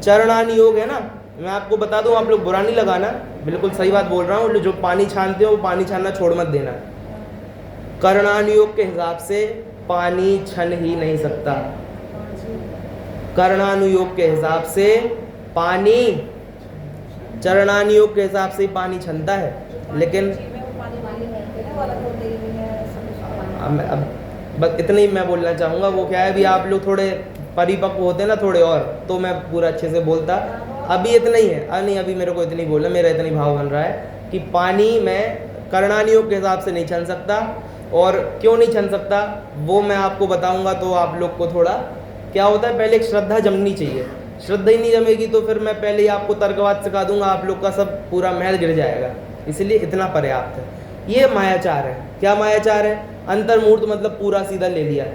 चरणानुयोग है ना, मैं आपको बता दूं, आप लोग बुरा नहीं लगाना, बिल्कुल सही बात बोल रहा हूँ। जो पानी छानते हो वो पानी छानना छोड़ मत देना। करणानुयोग के हिसाब से पानी छन ही नहीं सकता। कर्णानुयोग के हिसाब से पानी, चरणानुयोग के हिसाब से ही पानी छनता है, लेकिन अब बस इतना ही मैं बोलना चाहूँगा। वो क्या है, अभी आप लोग थोड़े परिपक्व होते हैं ना थोड़े और, तो मैं पूरा अच्छे से बोलता। अभी इतना ही है, नहीं अभी मेरे को इतनी बोलना, मेरा इतनी भाव बन रहा है कि पानी मैं कर्णानुयोग के हिसाब से नहीं छन सकता। और क्यों नहीं छन सकता वो मैं आपको बताऊंगा। तो आप लोग को थोड़ा क्या होता है, पहले एक श्रद्धा जमनी चाहिए। श्रद्धा ही नहीं जमेगी तो फिर मैं पहले ही आपको तर्कवाद सिखा दूंगा, आप लोग का सब पूरा महल गिर जाएगा। इसलिए इतना पर्याप्त है। ये मायाचार है। क्या मायाचार है? अंतर्मुहूर्त मतलब पूरा सीधा ले लिया।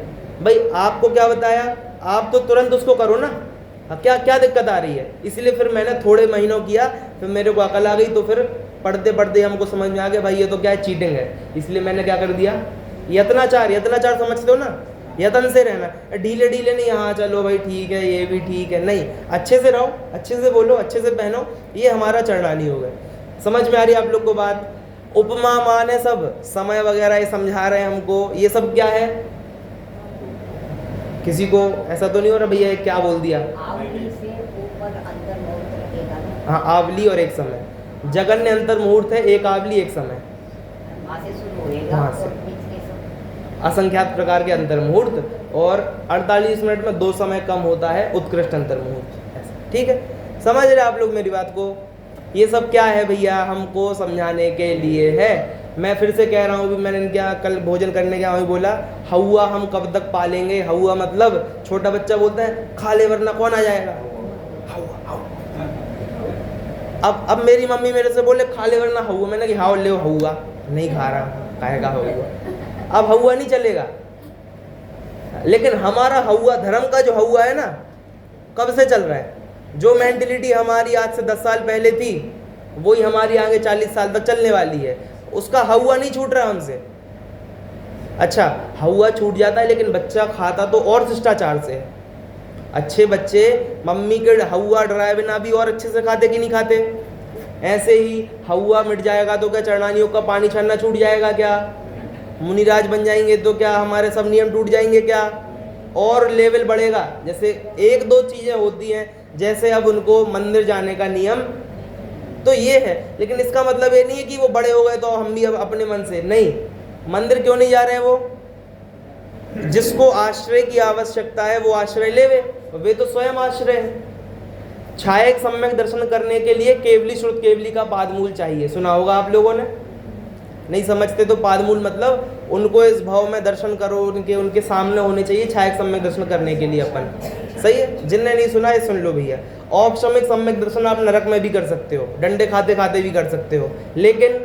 भाई आपको क्या बताया, आप तो तुरंत उसको करो ना, क्या क्या दिक्कत आ रही है? इसलिए फिर मैंने थोड़े महीनों किया, फिर मेरे को अकल आ गई, तो फिर पढ़ते पढ़ते हमको समझ में आ गया भाई ये तो क्या है, चीटिंग है। इसलिए मैंने क्या कर दिया, यत्नाचार। यत्नाचार समझते हो ना, यतन से रहना, ढीले ढीले नहीं, हाँ चलो भाई ठीक है ये भी ठीक है, नहीं, अच्छे से रहो, अच्छे से बोलो, अच्छे से पहनो। ये हमारा चरणानुयोग है। समझ में आ रही है आप लोग को बात? उपमा मान है सब, समय वगैरह ये समझा रहे हैं हमको, ये सब क्या है? किसी को ऐसा तो नहीं हो रहा भैया ये क्या बोल दिया? आवली से ऊपर अंदर मुहूर्त रहेगा ना। हाँ, आवली और एक समय, जगन्य अंतर मुहूर्त है, एक आवली एक समय, वहाँ से शुरू होएगा वहाँ से। और बीच में सब असंख्यात प्रकार के अंतर मुहूर्त, और 48 मिनट में 2 समय कम होता है उत्कृष्ट अंतर मुहूर्त, ऐसा। ठीक है, समझ रहे आप लोग मेरी बात को? ये सब क्या है भैया, हमको समझाने के लिए है। मैं फिर से कह रहा हूँ, भी मैंने क्या कल भोजन करने क्या वही बोला, हौवा हम कब तक पालेंगे? हौवा मतलब छोटा बच्चा बोलता है खा ले वरना कौन आ जाएगा। हौवा हौवा। अब मेरी मम्मी मेरे से बोले खा ले वरना हौवा, मैंने कि हाँ ले हौवा, नहीं खा रहा, कहेगा हौवा। अब हौवा नहीं चलेगा। लेकिन हमारा हौवा, धर्म का जो हौवा है ना, कब से चल रहा है? जो मेंटलिटी हमारी आज से 10 साल पहले थी, वही हमारी आगे 40 साल तक चलने वाली है। उसका हौवा नहीं छूट रहा हमसे। अच्छा, हौवा छूट जाता है लेकिन बच्चा खाता तो और शिष्टाचार से है। अच्छे बच्चे मम्मी के हौवा डराए बिना भी और अच्छे से खाते कि नहीं खाते? ऐसे ही हौवा मिट जाएगा तो क्या चरणानियोग का पानी छानना छूट जाएगा क्या? मुनिराज बन जाएंगे तो क्या हमारे सब नियम टूट जाएंगे क्या? और लेवल बढ़ेगा। जैसे 1-2 चीज़ें होती हैं, जैसे अब उनको मंदिर जाने का नियम तो ये है, लेकिन इसका मतलब ये नहीं है कि वो बड़े हो गए तो हम भी अब अपने मन से नहीं। मंदिर क्यों नहीं जा रहे हैं वो? जिसको आश्रय की आवश्यकता है वो आश्रय लेवे, वे तो स्वयं आश्रय है। छायक सम्यक दर्शन करने के लिए केवली श्रुत केवली का पादमूल चाहिए, सुना होगा आप लोगों ने। नहीं समझते तो पादमूल मतलब उनको इस भाव में दर्शन करो, उनके सामने होने चाहिए छायक सम्यक दर्शन करने के लिए अपन। सही है, जिनने नहीं सुना है सुन लो भैया। औपशमिक सम्यक दर्शन आप नरक में भी कर सकते हो, डंडे खाते खाते भी कर सकते हो, लेकिन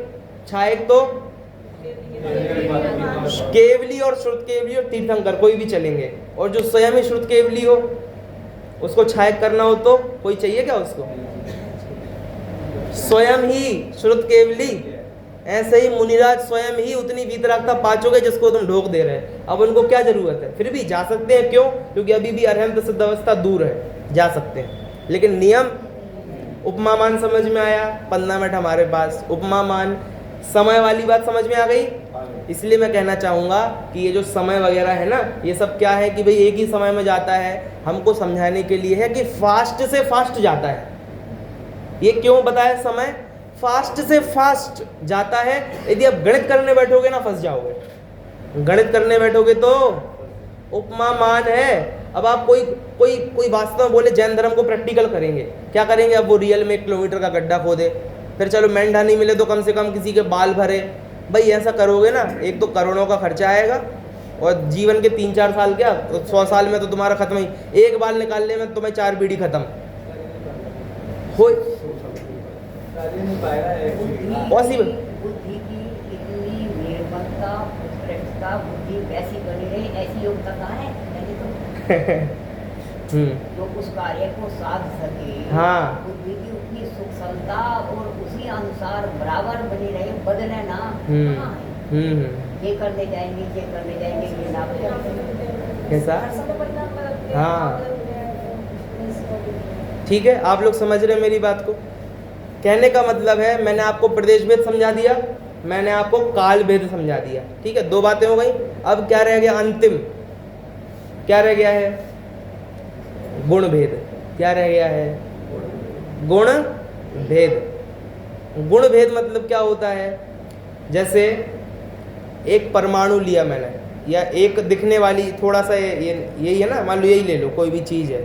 छायक तो केवली और श्रुत केवली और तीर्थंकर कोई भी चलेंगे। और जो स्वयं ही श्रुत केवली हो उसको छायक करना हो तो कोई चाहिए क्या उसको? स्वयं ही श्रुत केवली, ऐसे ही मुनिराज स्वयं ही उतनी वीतरागता पा चुके जिसको तुम ढोक दे रहे हैं। अब उनको क्या जरूरत है? फिर भी जा सकते हैं, क्यों? क्योंकि अभी भी अरहंत सिद्ध अवस्था दूर है, जा सकते हैं। लेकिन नियम उपमामान समझ में आया? 15 मिनट हमारे पास उपमामान, समय वाली बात समझ में आ गई? इसलिए मैं कहना चाहूँगा कि ये जो समय वगैरह है ना, ये सब क्या है कि भाई एक ही समय में जाता है, हमको समझाने के लिए है कि फास्ट से फास्ट जाता है। ये क्यों बताया? समय फास्ट से फास्ट जाता है। यदि आप गणित करने बैठोगे ना फंस जाओगे। गणित करने बैठोगे तो उपमा मान है। अब आप कोई वास्तव में बोले जैन धर्म को प्रैक्टिकल करेंगे, क्या करेंगे? अब वो रियल में 1 किलोमीटर का गड्ढा खोदे, फिर चलो मेंढा नहीं मिले तो कम से कम किसी के बाल भरे। भाई ऐसा करोगे ना, एक तो करोड़ों का खर्चा आएगा, और जीवन के 3-4 साल क्या तो 100 साल में तो तुम्हारा खत्म ही। एक बाल निकालने में तुम्हें 4 पीढ़ी खत्म हो। बुद्धि की इतनी निर्बलता, उत्कृष्टता, बुद्धि वैसी बनी रहे, ऐसी योग्यता कहाँ है? जो उस कार्य को साध सके। हाँ, बुद्धि की उतनी सुखसलता और उसी अनुसार बराबर बनी रहे, बदले ना। कहाँ है? ये करने जाएंगे, ये करने जाएंगे, ये लाभ कैसा? हाँ ठीक है, आप लोग समझ रहे हैं मेरी बात को? कहने का मतलब है, मैंने आपको प्रदेश भेद समझा दिया, मैंने आपको काल भेद समझा दिया। ठीक है, 2 बातें हो गई। अब क्या रह गया? अंतिम क्या रह गया है? गुण भेद। क्या रह गया है? गुण भेद। गुण भेद मतलब क्या होता है? जैसे एक परमाणु लिया मैंने, या एक दिखने वाली थोड़ा सा यही है ना, मान लो यही ले लो, कोई भी चीज़ है,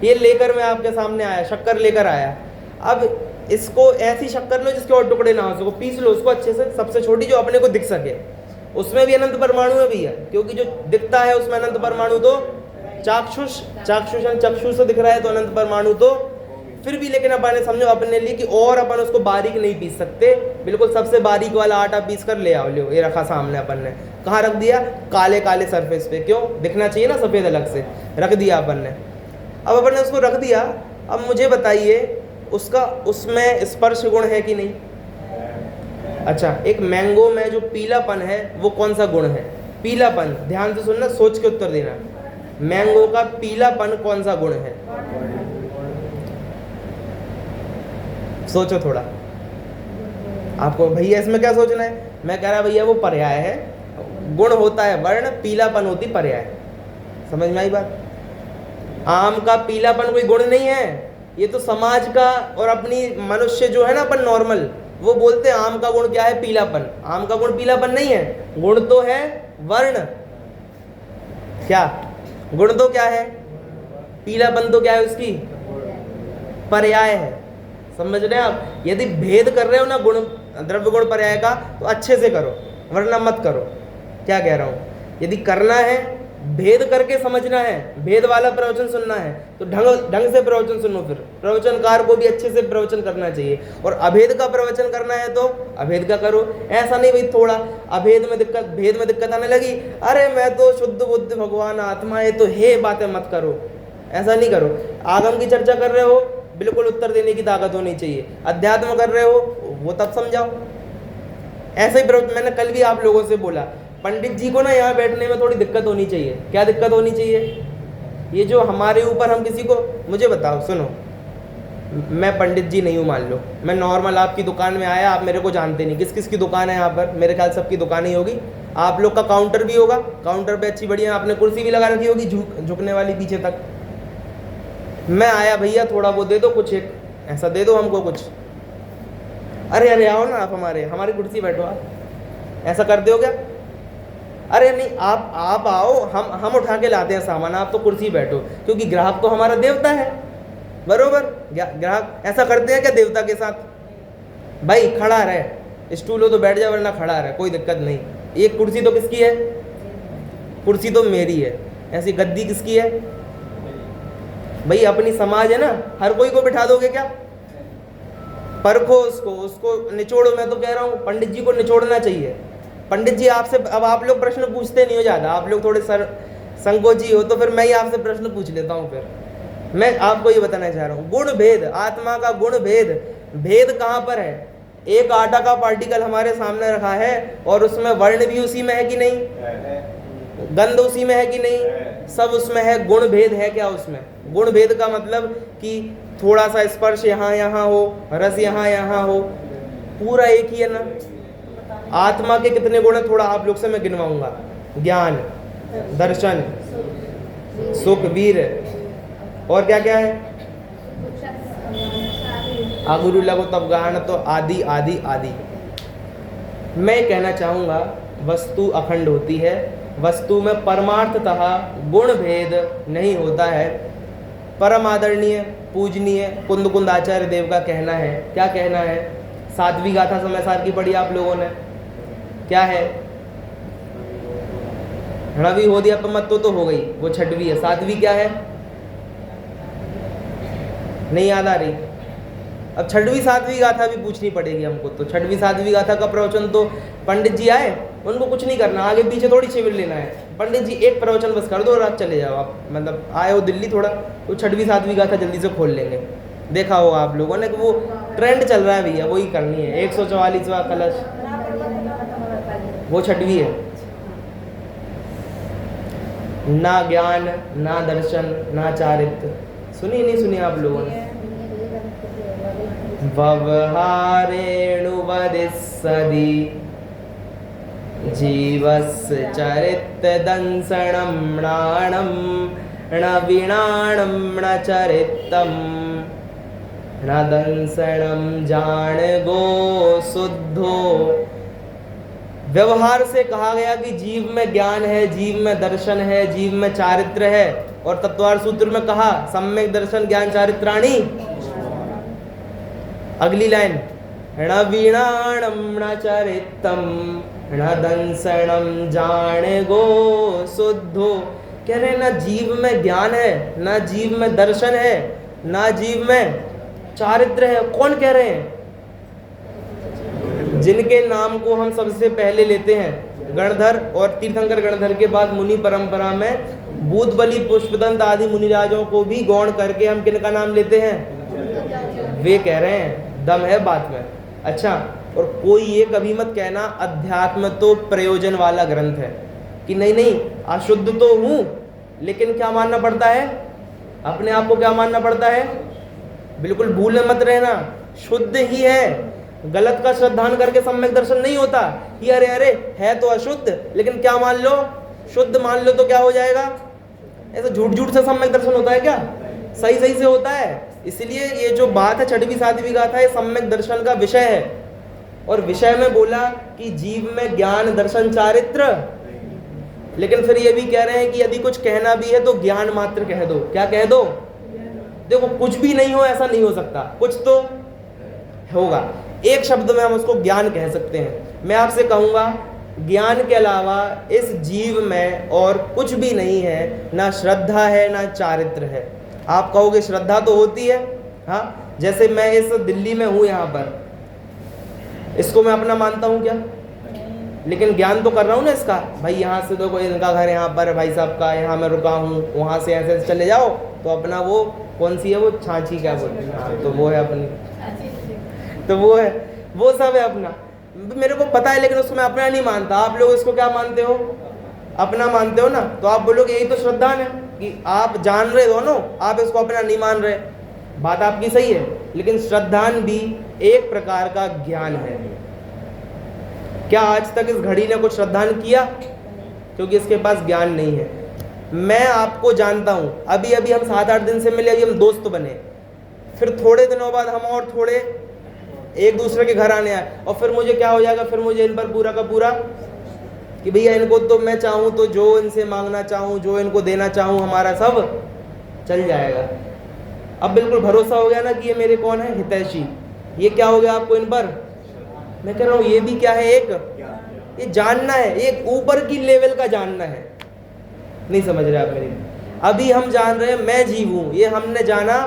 ये लेकर मैं आपके सामने आया, शक्कर लेकर आया। अब इसको ऐसी शक्कर लो जिसके और टुकड़े ना हो, उसको पीस लो उसको अच्छे से, सबसे छोटी जो अपने को दिख सके। उसमें भी अनंत परमाणु है भैया, क्योंकि जो दिखता है उसमें अनंत परमाणु तो चक्षु से दिख रहा है तो अनंत परमाणु तो फिर भी, लेकिन अपन ने समझो अपने लिए कि और अपन उसको बारीक नहीं पीस सकते, बिल्कुल सबसे बारीक वाला आटा पीस कर ले आओ, लो ये रखा सामने, अपन ने कहाँ रख दिया? काले काले सरफेस पे। क्यों? दिखना चाहिए ना सफ़ेद अलग से, रख दिया अपन ने। अब अपन ने उसको रख दिया, अब मुझे बताइए उसका उसमें स्पर्श गुण है कि नहीं? अच्छा, एक मैंगो में जो पीलापन है वो कौन सा गुण है? पीलापन, ध्यान से सुनना, सोच के उत्तर देना। मैंगो का पीलापन कौन सा गुण है? सोचो थोड़ा। आपको भैया इसमें क्या सोचना है? मैं कह रहा भैया वो पर्याय है, गुण होता है वर्ण, पीलापन होती पर्याय। समझ में आई बात? आम का पीलापन कोई गुण नहीं है, ये तो समाज का और अपनी मनुष्य जो है ना अपन नॉर्मल, वो बोलते हैं आम का गुण क्या है? पीलापन। आम का गुण पीलापन नहीं है, गुण तो है वर्ण। क्या गुण तो क्या है? पीलापन तो क्या है उसकी? पर्याय है। समझ रहे हैं आप? यदि भेद कर रहे हो ना गुण, द्रव्य गुण पर्याय का, तो अच्छे से करो, वरना मत करो। क्या कह रहा हूँ? यदि करना है, भेद करके समझना है, भेद वाला प्रवचन सुनना है, तो ढंग से प्रवचन सुनो। फिर प्रवचनकार को भी अच्छे से प्रवचन करना चाहिए, और अभेद का प्रवचन करना है तो अभेद का करो। ऐसा नहीं भाई थोड़ा अभेद में दिक्कत, भेद में दिक्कत आने लगी, अरे मैं तो शुद्ध बुद्ध भगवान आत्मा है तो हे बातें मत करो। ऐसा नहीं करो। आगम की चर्चा कर रहे हो, बिल्कुल उत्तर देने की ताकत होनी चाहिए। अध्यात्म कर रहे हो, वो तब समझाओ। ऐसे ही मैंने कल भी आप लोगों से बोला, पंडित जी को ना यहाँ बैठने में थोड़ी दिक्कत होनी चाहिए। क्या दिक्कत होनी चाहिए? ये जो हमारे ऊपर हम किसी को, मुझे बताओ, सुनो, मैं पंडित जी नहीं हूँ, मान लो मैं नॉर्मल आपकी दुकान में आया, आप मेरे को जानते नहीं, किस किस की दुकान है यहाँ पर? मेरे ख्याल सबकी दुकान ही होगी। आप लोग का काउंटर भी होगा, काउंटर पे अच्छी बढ़िया आपने कुर्सी भी लगा रखी होगी, झुकने वाली पीछे तक। मैं आया, भैया थोड़ा वो दे दो, कुछ एक ऐसा दे दो हमको कुछ। अरे अरे आओ ना आप हमारी कुर्सी बैठो, आप ऐसा करते हो क्या? अरे नहीं, आप आओ, हम उठा के लाते हैं सामान, आप तो कुर्सी बैठो, क्योंकि ग्राहक तो हमारा देवता है, बरोबर? ग्राहक ऐसा करते हैं क्या देवता के साथ? भाई खड़ा रहे, स्टूल हो तो बैठ जाए, वरना खड़ा रहे, कोई दिक्कत नहीं। एक कुर्सी तो किसकी है? कुर्सी तो मेरी है। ऐसी गद्दी किसकी है? भाई अपनी समाज है ना, हर कोई को बिठा दोगे क्या? परखो उसको निचोड़ो। मैं तो कह रहा हूँ पंडित जी को निचोड़ना चाहिए। पंडित जी आपसे, अब आप लोग प्रश्न पूछते नहीं हो ज़्यादा, आप लोग थोड़े संकोची हो, तो फिर मैं ही आपसे प्रश्न पूछ लेता हूँ। फिर मैं आपको ये बताना चाह रहा हूँ, गुण भेद, आत्मा का गुण भेद, भेद कहाँ पर है? एक आटा का पार्टिकल हमारे सामने रखा है, और उसमें वर्ण भी उसी में है कि नहीं? गंध उसी में है कि नहीं? सब उसमें है। गुण भेद है क्या उसमें? गुण भेद का मतलब कि थोड़ा सा स्पर्श यहाँ हो, रस यहाँ हो, पूरा एक ही है ना। आत्मा के कितने गुण है? थोड़ा आप लोग से मैं गिनवाऊंगा। ज्ञान, दर्शन, सुख, वीर, और क्या क्या है? आगुरु लगो तब गान, तो आदि आदि आदि। मैं कहना चाहूँगा वस्तु अखंड होती है, वस्तु में परमार्थतः गुण भेद नहीं होता है। परम आदरणीय पूजनीय कुंद आचार्य देव का कहना है, क्या कहना है? 7वीं गाथा समय सार की पढ़ी आप लोगों ने, क्या है? रवि हो दिया मत तो हो गई, वो 6वीं है। 7वीं क्या है? नहीं याद आ रही? अब 6वीं 7वीं गाथा भी पूछनी पड़ेगी हमको। तो 6वीं 7वीं गाथा का प्रवचन तो पंडित जी आए, उनको कुछ नहीं करना, आगे पीछे थोड़ी शिविर लेना है। पंडित जी एक प्रवचन बस कर दो और आप चले जाओ। आप मतलब आए हो दिल्ली थोड़ा, तो 6वीं 7वीं गाथा जल्दी से खोल लेंगे। देखा होगा आप लोगों ने कि वो ट्रेंड चल रहा है भैया, वही करनी है। 144वां कलश, वो 6वीं है। ना ज्ञान, ना दर्शन, ना चारित्र। सुनी नहीं सुनी आप लोगों ने? व्यवहारेणुवदिस्सदि जीवस्य चरित्र दंसणं म्णाणं न वीणाणं न चरितं न दंसणं जान गो शुद्धो। व्यवहार से कहा गया कि जीव में ज्ञान है, जीव में दर्शन है, जीव में चारित्र है। और तत्वार सूत्र में कहा सम्यक दर्शन ज्ञान चारित्राणि। अगली लाइन न वीणाणं न चरितं न दंसणं जान गो शुद्धो। कह रहे हैं ना जीव में ज्ञान है, ना जीव में दर्शन है, ना जीव में चारित्र है। कौन कह रहे हैं? जिनके नाम को हम सबसे पहले लेते हैं गणधर, और तीर्थंकर गणधर के बाद मुनि परंपरा में भूत बलि पुष्पदंत आदि मुनिराजों को भी गौण करके हम किनका नाम लेते हैं? वे कह रहे हैं, दम है बात में। अच्छा, और कोई ये कभी मत कहना अध्यात्म तो प्रयोजन वाला ग्रंथ है, कि नहीं नहीं अशुद्ध तो हूं, लेकिन क्या मानना पड़ता है? अपने आप को क्या मानना पड़ता है? बिल्कुल भूल मत रहना, शुद्ध ही है। गलत का श्रद्धान करके सम्यक दर्शन नहीं होता कि अरे अरे है तो अशुद्ध, लेकिन क्या मान लो? शुद्ध मान लो तो क्या हो जाएगा? ऐसा झूठ झूठ से सम्यक दर्शन होता है क्या? सही सही से होता है। इसलिए ये जो बात है छठवीं सातवीं गाथा है, सम्यक दर्शन का विषय है। और विषय में बोला कि जीव में ज्ञान दर्शन चारित्र, लेकिन फिर ये भी कह रहे हैं कि यदि कुछ कहना भी है तो ज्ञान मात्र कह दो। क्या कह दो? देखो कुछ भी नहीं हो ऐसा नहीं हो सकता, कुछ तो होगा। एक शब्द में हम उसको ज्ञान कह सकते हैं। मैं आपसे कहूंगा ज्ञान के अलावा इस जीव में और कुछ भी नहीं है, ना श्रद्धा है ना चारित्र है। आप कहोगे श्रद्धा तो होती है, हाँ, जैसे मैं इस दिल्ली में हूं, यहाँ पर इसको मैं अपना मानता हूं क्या? लेकिन ज्ञान तो कर रहा हूं ना इसका। भाई यहाँ से तो कोई इनका घर यहाँ पर, भाई साहब का, यहाँ मैं रुका हूँ, वहाँ से ऐसे चले जाओ तो अपना वो कौन सी है वो छाछी क्या बोलते हैं, हाँ, तो वो है अपनी, तो वो है, वो सब है अपना। मेरे को पता है लेकिन उसको मैं अपना नहीं मानता। आप लोग इसको क्या मानते हो? अपना मानते हो ना। तो आप बोलोगे यही तो श्रद्धान है कि आप जान रहे दोनों, आप इसको अपना नहीं मान रहे। बात आपकी सही है, लेकिन श्रद्धान भी एक प्रकार का ज्ञान है। क्या आज तक इस घड़ी ने कुछ श्रद्धान किया? क्योंकि इसके पास ज्ञान नहीं है। मैं आपको जानता हूं, अभी अभी हम 7-8 दिन से मिले, अभी हम दोस्त बने, फिर थोड़े दिनों बाद हम और थोड़े एक दूसरे के घर आने आए, और फिर मुझे क्या हो जाएगा? फिर मुझे इन पर पूरा का पूरा कि भैया इनको तो मैं चाहूँ तो जो इनसे मांगना चाहूँ, जो इनको देना चाहूँ, हमारा सब चल जाएगा। अब बिल्कुल भरोसा हो गया ना कि ये मेरे कौन है? हितैषी। ये क्या हो गया आपको इन पर? मैं कह रहा हूँ ये भी क्या है? एक ये जानना है, एक ऊपर की लेवल का जानना है। नहीं समझ रहे आप मेरी? अभी हम जान रहे हैं मैं जीव हूँ, ये हमने जाना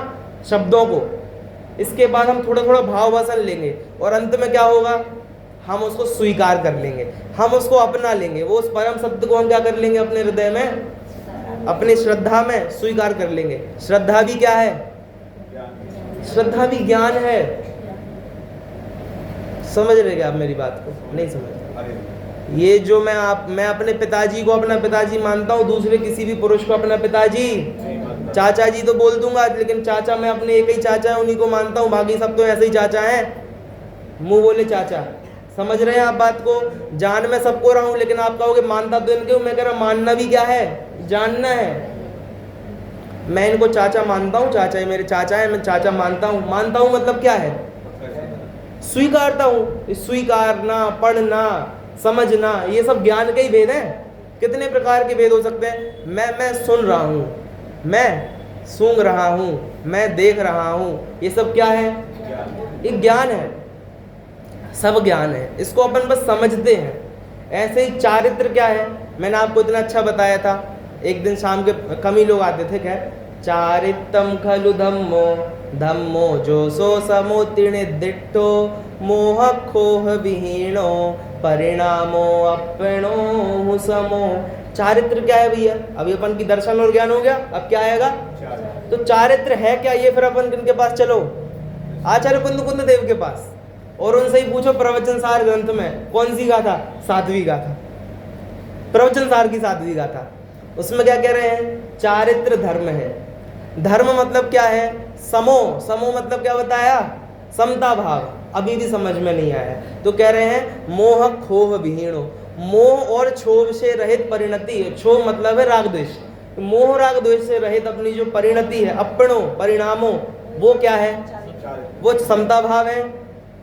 शब्दों को। इसके बाद हम थोड़ा थोड़ा भाव वसन लेंगे, और अंत में क्या होगा? हम उसको स्वीकार कर लेंगे, हम उसको अपना लेंगे। वो उस परम सत्य को हम क्या कर लेंगे? अपने हृदय में, अपनी श्रद्धा में स्वीकार कर लेंगे। श्रद्धा भी क्या है? श्रद्धा भी ज्ञान है। समझ रहे क्या आप मेरी बात को? नहीं समझ? ये जो मैं अपने पिताजी को अपना पिताजी मानता हूँ, दूसरे किसी भी पुरुष को अपना पिताजी, चाचा जी तो बोल दूंगा, लेकिन चाचा मैं अपने एक ही चाचा है उन्हीं को मानता हूँ, बाकी सब तो ऐसे ही चाचा हैं, मुंह बोले चाचा। समझ रहे हैं आप बात को? जान मैं सबको रहा हूँ, लेकिन आप कहोगे मानता तो इनके हूँ। मैं कह रहा मानना भी क्या है? जानना है। मैं इनको चाचा मानता हूँ, चाचा ही मेरे चाचा है, मैं चाचा मानता हूँ। मानता हूँ मतलब क्या है? स्वीकारता हूँ। स्वीकारना, पढ़ना, समझना, ये सब ज्ञान के ही भेद हैं। कितने प्रकार के भेद हो सकते हैं? मैं सुन रहा हूँ, मैं सूंघ रहा हूँ, मैं देख रहा हूँ, ये सब क्या है? ये ज्ञान है, सब ज्ञान है। इसको अपन बस समझते हैं। ऐसे ही चारित्र क्या है? मैंने आपको इतना अच्छा बताया था। एक दिन शाम के कम ही लोग आते थे। खैर, चारित्रम खलु धम्मो धम्मो जो सो समुत्तीर्ण दिट्ठो मोह खोह विहीणो परिणामो अपनो समो। चारित्र क्या है भैया? अभी अपन की दर्शन और ज्ञान हो गया, अब क्या आएगा? तो चारित्र है क्या? ये फिर अपन किनके पास चलो? आचार्य कुंद देव के पास, और उनसे ही पूछो प्रवचन सार ग्रंथ में कौन सी गाथा? 7वीं गाथा, प्रवचन सार की 7वीं गाथा। उसमें क्या कह रहे हैं? चारित्र धर्म है। धर्म मतलब क्या है? समो। समो मतलब क्या बताया? समता भाव। अभी भी समझ में नहीं आया तो कह रहे हैं मोह खोह विहीणो। मोह और क्षोभ से रहित परिणति। क्षोभ मतलब है राग द्वेष, मोह राग द्वेष से रहित अपनी जो परिणति है, अपनों परिणामों, वो क्या है? वो समता भाव है।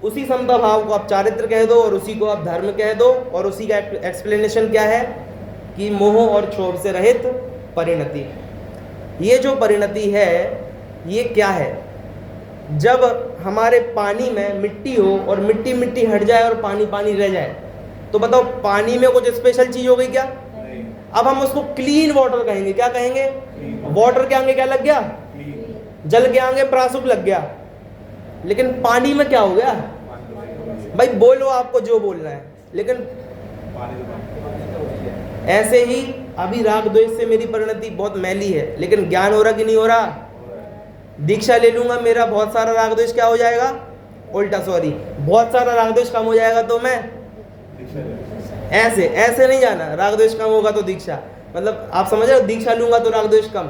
उसी समता भाव को आप चारित्र कह दो और उसी को आप धर्म कह दो, और उसी का एक्सप्लेनेशन क्या है कि मोह और क्षोभ से रहित परिणति। ये जो परिणति है ये क्या है? जब हमारे पानी में मिट्टी हो और मिट्टी मिट्टी हट जाए और पानी पानी रह जाए, तो बताओ पानी में कुछ स्पेशल चीज हो गई क्या? अब हम उसको क्लीन वाटर कहेंगे। क्या कहेंगे? वाटर के आगे क्या लग गया? जल के आगे प्रासुप लग गया। लेकिन पानी में क्या हो गया? भाई बोलो आपको जो बोलना है। लेकिन ऐसे ही अभी राग द्वेष से मेरी परिणति बहुत मैली है, लेकिन ज्ञान हो रहा कि नहीं हो रहा? दीक्षा ले लूंगा, मेरा बहुत सारा राग द्वेष क्या हो जाएगा? उल्टा, सॉरी, बहुत सारा राग द्वेष कम हो जाएगा तो मैं ऐसे ऐसे नहीं जाना। राग द्वेष कम होगा तो दीक्षा, मतलब आप समझ रहे हो, दीक्षा लूंगा तो राग द्वेष कम।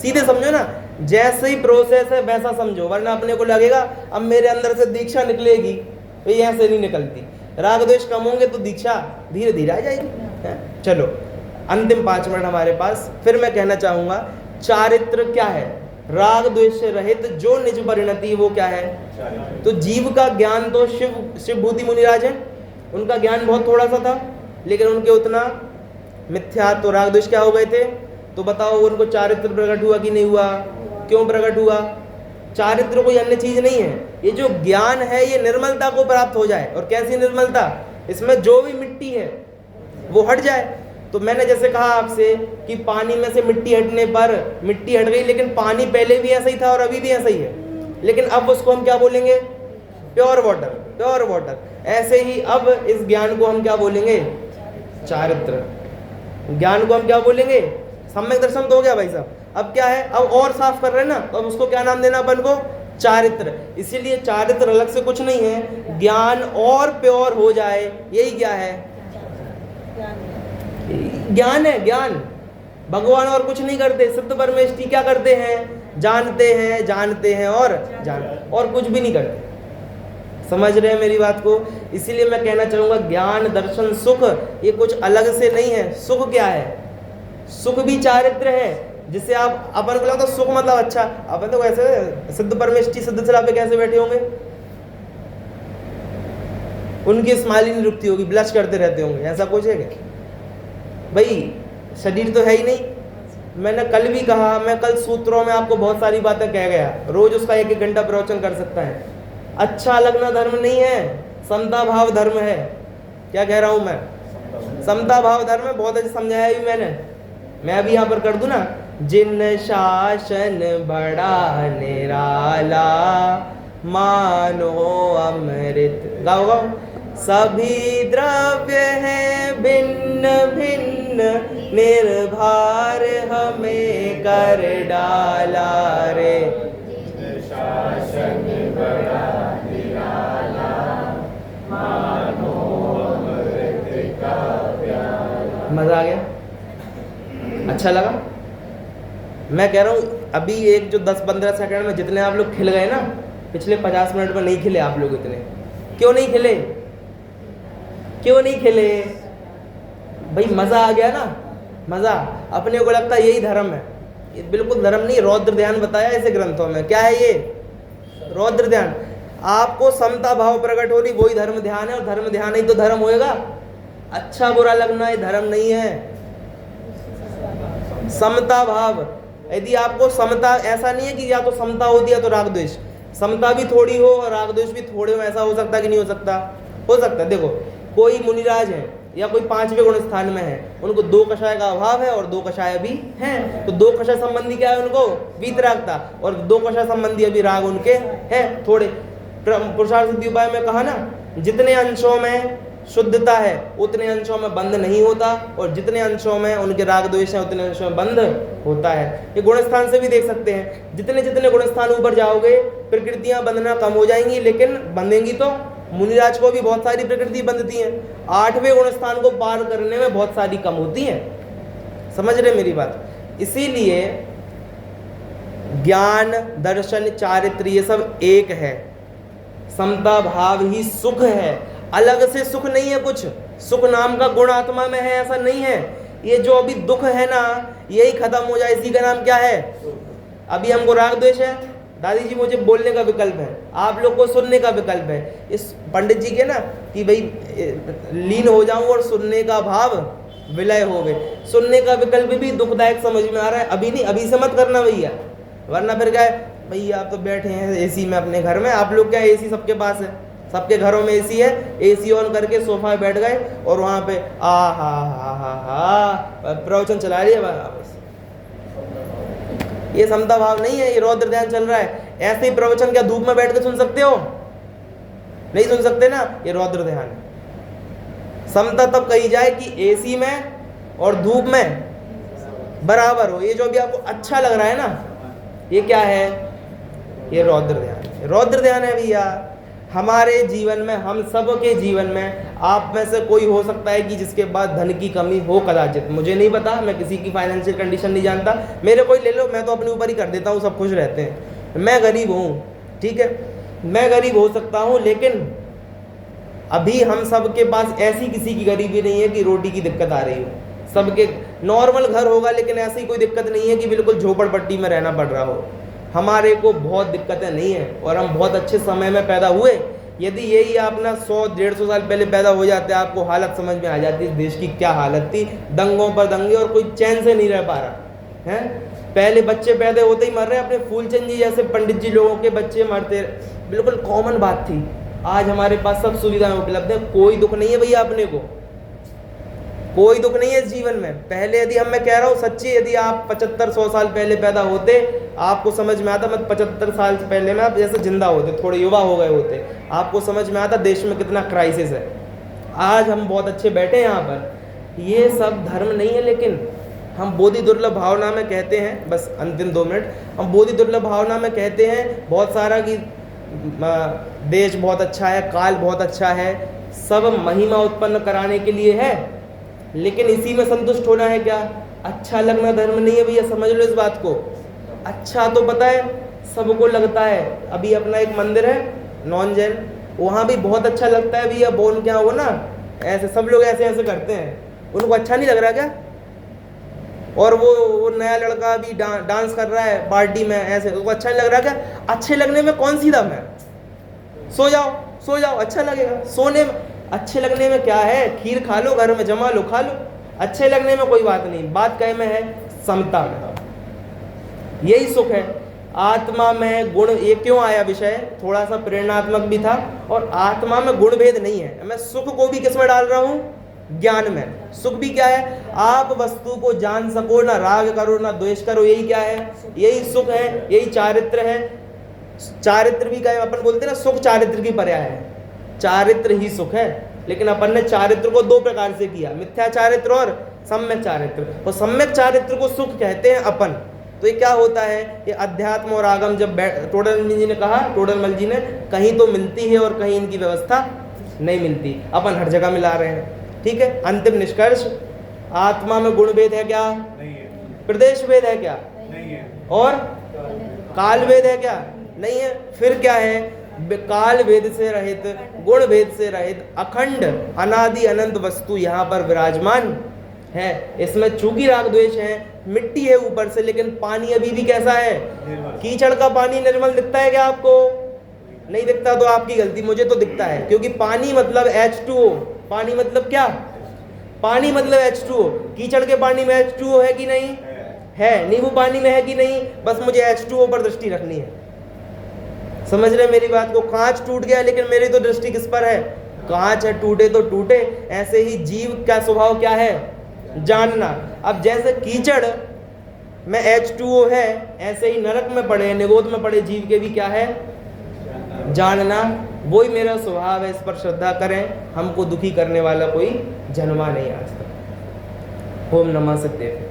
सीधे समझो ना, जैसे ही प्रोसेस है वैसा समझो, वरना अपने को लगेगा अब मेरे अंदर से दीक्षा निकलेगी, तो ये ऐसे नहीं निकलती। राग द्वेष कम होंगे तो दीक्षा धीरे धीरे आ जाएगी। चलो अंतिम 5 मिनट हमारे पास, फिर मैं कहना चाहूंगा चारित्र क्या है? राग द्वेष से रहित जो निज परिणति वो क्या है? तो जीव का ज्ञान तो शिव भूति मुनिराज है, उनका ज्ञान बहुत थोड़ा सा था, लेकिन उनके उतना मिथ्या तो राग द्वेष क्या हो गए थे? तो बताओ उनको चारित्र प्रकट हुआ कि नहीं हुआ? क्यों प्रकट हुआ? चारित्र कोई अन्य चीज नहीं है, ये जो ज्ञान है ये निर्मलता को प्राप्त हो जाए। और कैसी निर्मलता? इसमें जो भी मिट्टी है वो हट जाए। तो मैंने जैसे कहा आपसे कि पानी में से मिट्टी हटने पर मिट्टी हट गई, लेकिन पानी पहले भी ऐसा ही था और अभी भी ऐसा ही है, लेकिन अब उसको हम क्या बोलेंगे? Pure water, pure water. ऐसे ही अब इस ज्ञान को हम क्या बोलेंगे? चारित्र। ज्ञान को हम क्या बोलेंगे? सम्यक दर्शन तो हो गया भाई साहब। अब क्या है? अब और साफ कर रहे हैं ना, तो अब उसको क्या नाम देना अपन को? चारित्र। इसीलिए चारित्र अलग से कुछ नहीं है, ज्ञान और प्योर हो जाए, यही क्या है? ज्ञान है, ज्ञान। भगवान और कुछ नहीं करते, सिद्ध परमेष्ठी क्या करते हैं? जानते हैं, जानते हैं और कुछ भी नहीं करते। समझ रहे हैं मेरी बात को? इसीलिए मैं कहना चाहूंगा ज्ञान दर्शन सुख ये कुछ अलग से नहीं है। सुख क्या है? सुख भी चारित्र है, जिससे आप अपन को लगता है सुख मतलब अच्छा, अपन तो वैसे सिद्ध परमेष्ठी सिद्ध शिला पे कैसे बैठे होंगे? उनकी स्माइल ही नहीं रुकती होगी, ब्लश करते रहते होंगे, ऐसा कुछ है क्या? भाई शरीर तो है ही नहीं। मैंने कल भी कहा, मैं कल सूत्रों में आपको बहुत सारी बातें कह गया, रोज उसका 1-1 घंटा प्रवचन कर सकता है। अच्छा लगना धर्म नहीं है, समता भाव धर्म है। क्या कह रहा हूं मैं? समता भाव धर्म है, बहुत अच्छा समझाया भी मैंने। मैं अभी यहाँ पर कर दूं ना, जिन शासन बड़ा निराला मानो अमृत, गाओ गाओ। सभी द्रव्य हैं भिन्न भिन्न, निर्भर हमें कर डाला रे। शासन बड़ा निराला मानो अमृत का प्याला। मजा आ गया? अच्छा लगा? मैं कह रहा हूँ अभी एक जो 10-15 सेकंड में जितने आप लोग खिल गए ना, पिछले 50 मिनट में नहीं खिले आप लोग इतने। क्यों नहीं खिले? क्यों नहीं खिले? भाई मजा आ गया ना, मजा। अपने को लगता है यही धर्म है, ये बिल्कुल धर्म नहीं। रौद्र ध्यान बताया ऐसे ग्रंथों में। क्या है ये? रौद्र ध्यान। आपको समता भाव प्रकट हो रही, वही धर्म ध्यान है। और धर्म ध्यान ही तो धर्म होएगा। अच्छा बुरा लगना ये धर्म नहीं है। समता भाव, यदि आपको समता, ऐसा नहीं है कि या तो समता होती है तो राग द्वेष, समता भी थोड़ी हो और राग द्वेष भी थोड़े हो, ऐसा हो सकता है कि नहीं हो सकता? हो सकता है। देखो कोई मुनिराज है या कोई 5वें गुण स्थान में है, उनको 2 कषाय का अभाव है और 2 कषाय भी हैं, तो 2 कषाय संबंधी क्या है उनको? वीतरागता। और 2 कषाय संबंधी अभी राग उनके हैं थोड़े। पुरुषार्थ सिद्धि उपाय में कहा ना, जितने अंशों में शुद्धता है उतने अंशों में बंध नहीं होता, और जितने अंशों में उनके राग द्वेष है उतने अंशों में बंध होता है। ये गुणस्थान से भी देख सकते हैं। जितने जितने गुणस्थान ऊपर जाओगे प्रकृतियां बंधना कम हो जाएंगी, लेकिन बंधेंगी तो। मुनिराज को भी बहुत सारी प्रकृति बंधती हैं, 8वें गुणस्थान को पार करने में बहुत सारी कम होती हैं। समझ रहे मेरी बात? इसीलिए ज्ञान दर्शन चारित्र ये सब एक है। समता भाव ही सुख है, अलग से सुख नहीं है कुछ। सुख नाम का गुण आत्मा में है ऐसा नहीं है। ये जो अभी दुख है ना, यही खत्म हो जाए, इसी का नाम क्या है? अभी हमको राग द्वेष है, दादी जी मुझे बोलने का विकल्प है, आप लोग को सुनने का विकल्प है। इस पंडित जी के ना कि भाई लीन हो जाऊं और सुनने का भाव विलय हो गए, सुनने का विकल्प भी दुखदायक समझ में आ रहा है। अभी नहीं, अभी से मत करना भैया, वरना फिर क्या है, भैया आप तो बैठे हैं एसी में अपने घर में, आप लोग क्या एसी सबके पास है, सबके घरों में एसी है, एसी ऑन करके सोफा में बैठ गए और वहाँ पे हा प्रवचन चला लिया बस। ये समता भाव नहीं है, ये रौद्र ध्यान चल रहा है। ऐसे ही प्रवचन क्या धूप में बैठ के सुन सकते हो? नहीं सुन सकते ना, ये रौद्र ध्यान है। समता तब कही जाए कि एसी में और धूप में बराबर हो। ये जो भी आपको अच्छा लग रहा है ना, ये क्या है? ये रौद्र ध्यान है, रौद्र ध्यान है भैया। हमारे जीवन में, हम सब के जीवन में, आप में से कोई हो सकता है कि जिसके पास धन की कमी हो कदाचित, मुझे नहीं पता, मैं किसी की फाइनेंशियल कंडीशन नहीं जानता, मेरे कोई ले लो, मैं तो अपने ऊपर ही कर देता हूँ, सब खुश रहते हैं। मैं गरीब हूँ, ठीक है, मैं गरीब हो सकता हूँ, लेकिन अभी हम सब के पास ऐसी किसी की गरीबी नहीं है कि रोटी की दिक्कत आ रही हो। सबके नॉर्मल घर होगा, लेकिन ऐसी कोई दिक्कत नहीं है कि बिल्कुल झोपड़पट्टी में रहना पड़ रहा हो। हमारे को बहुत दिक्कतें नहीं है और हम बहुत अच्छे समय में पैदा हुए। यदि यही आप ना 100-150 साल पहले पैदा हो जाते, आपको हालत समझ में आ जाती इस देश की क्या हालत थी, दंगों पर दंगे और कोई चैन से नहीं रह पा रहा है। पहले बच्चे पैदा होते ही मर रहे, अपने फूलचंद जी जैसे पंडित जी लोगों के बच्चे मरते, बिल्कुल कॉमन बात थी। आज हमारे पास सब सुविधाएं उपलब्ध है, कोई दुख नहीं है भैया, अपने को कोई दुख नहीं है इस जीवन में। पहले यदि मैं कह रहा हूँ सच्ची, यदि आप 75-100 साल पहले पैदा होते, आपको समझ में आता, मत 75 साल पहले में आप जैसे जिंदा होते, थोड़े युवा हो गए होते, आपको समझ में आता देश में कितना क्राइसिस है। आज हम बहुत अच्छे बैठे हैं यहाँ पर। ये सब धर्म नहीं है, लेकिन हम बोधि दुर्लभ भावना में कहते हैं, बस अंतिम 2 मिनट, हम बोधि दुर्लभ भावना में कहते हैं बहुत सारा कि देश बहुत अच्छा है, काल बहुत अच्छा है, सब महिमा उत्पन्न कराने के लिए है, लेकिन इसी में संतुष्ट होना है क्या? अच्छा लगना धर्म नहीं है भैया, समझ लो इस बात को। अच्छा तो पता है सबको लगता है। अभी अपना एक मंदिर है नॉन जैन, वहाँ भी बहुत अच्छा लगता है भैया, बोन क्या हो ना, ऐसे सब लोग ऐसे ऐसे करते हैं, उनको अच्छा नहीं लग रहा क्या? और वो नया लड़का अभी डांस कर रहा है पार्टी में, ऐसे उसको अच्छा नहीं लग रहा क्या? अच्छे लगने में कौन सी दम है? सो जाओ, अच्छा लगेगा। सोने में अच्छे लगने में क्या है? खीर खा लो, घर में जमा लो, खा लो, अच्छे लगने में कोई बात नहीं। बात कहे में है समता में, यही सुख है आत्मा में। गुण, ये क्यों आया विषय, थोड़ा सा प्रेरणात्मक भी था। और आत्मा में गुण भेद नहीं है। मैं सुख को भी किस में डाल रहा हूँ? ज्ञान में। सुख भी क्या है? आप वस्तु को जान सको, ना राग करो ना द्वेष करो, यही क्या है? यही सुख है, यही चारित्र है। चारित्र भी क्या है? अपन बोलते हैं ना सुख चारित्र की पर्याय है, चारित्र ही सुख है। लेकिन अपन ने चारित्र को 2 प्रकार से किया, मिथ्या चारित्र और सम्यक चारित्र। तो सम्यक चारित्र को सुख कहते हैं अपन। तो ये क्या होता है? ये अध्यात्म और आगम जब टोडरमल जी ने कहा, टोडरमल जी ने, कहीं तो मिलती है और कहीं इनकी व्यवस्था नहीं मिलती, अपन हर जगह मिला रहे हैं। ठीक है, अंतिम निष्कर्ष, आत्मा में गुण भेद है क्या? नहीं है। प्रदेश भेद है क्या? नहीं है। और काल भेद है क्या? नहीं है। फिर क्या है? काल भेद से रहित, गुण भेद से रहित, अखंड अनादि अनंत वस्तु यहाँ पर विराजमान है। इसमें चूंकि राग द्वेष है, मिट्टी है ऊपर से, लेकिन पानी अभी भी कैसा है? कीचड़ का पानी निर्मल दिखता है क्या आपको? नहीं दिखता तो आपकी गलती, मुझे तो दिखता है। क्योंकि पानी मतलब H2O। पानी मतलब क्या? पानी मतलब H2O। कीचड़ के पानी में H2O है कि नहीं है? नींबू पानी में है कि नहीं? बस मुझे H2O पर दृष्टि रखनी है। समझ रहे मेरी बात को? कांच टूट गया, लेकिन मेरी तो दृष्टि किस पर है? कांच है, टूटे तो टूटे। ऐसे ही जीव का स्वभाव क्या है? जानना। अब जैसे कीचड़ में H2O है, ऐसे ही नरक में पड़े, निगोद में पड़े जीव के भी क्या है? जानना। वही मेरा स्वभाव है, इस पर श्रद्धा करें। हमको दुखी करने वाला कोई जन्मा नहीं आज तक। ओम नमः सत्यदेव।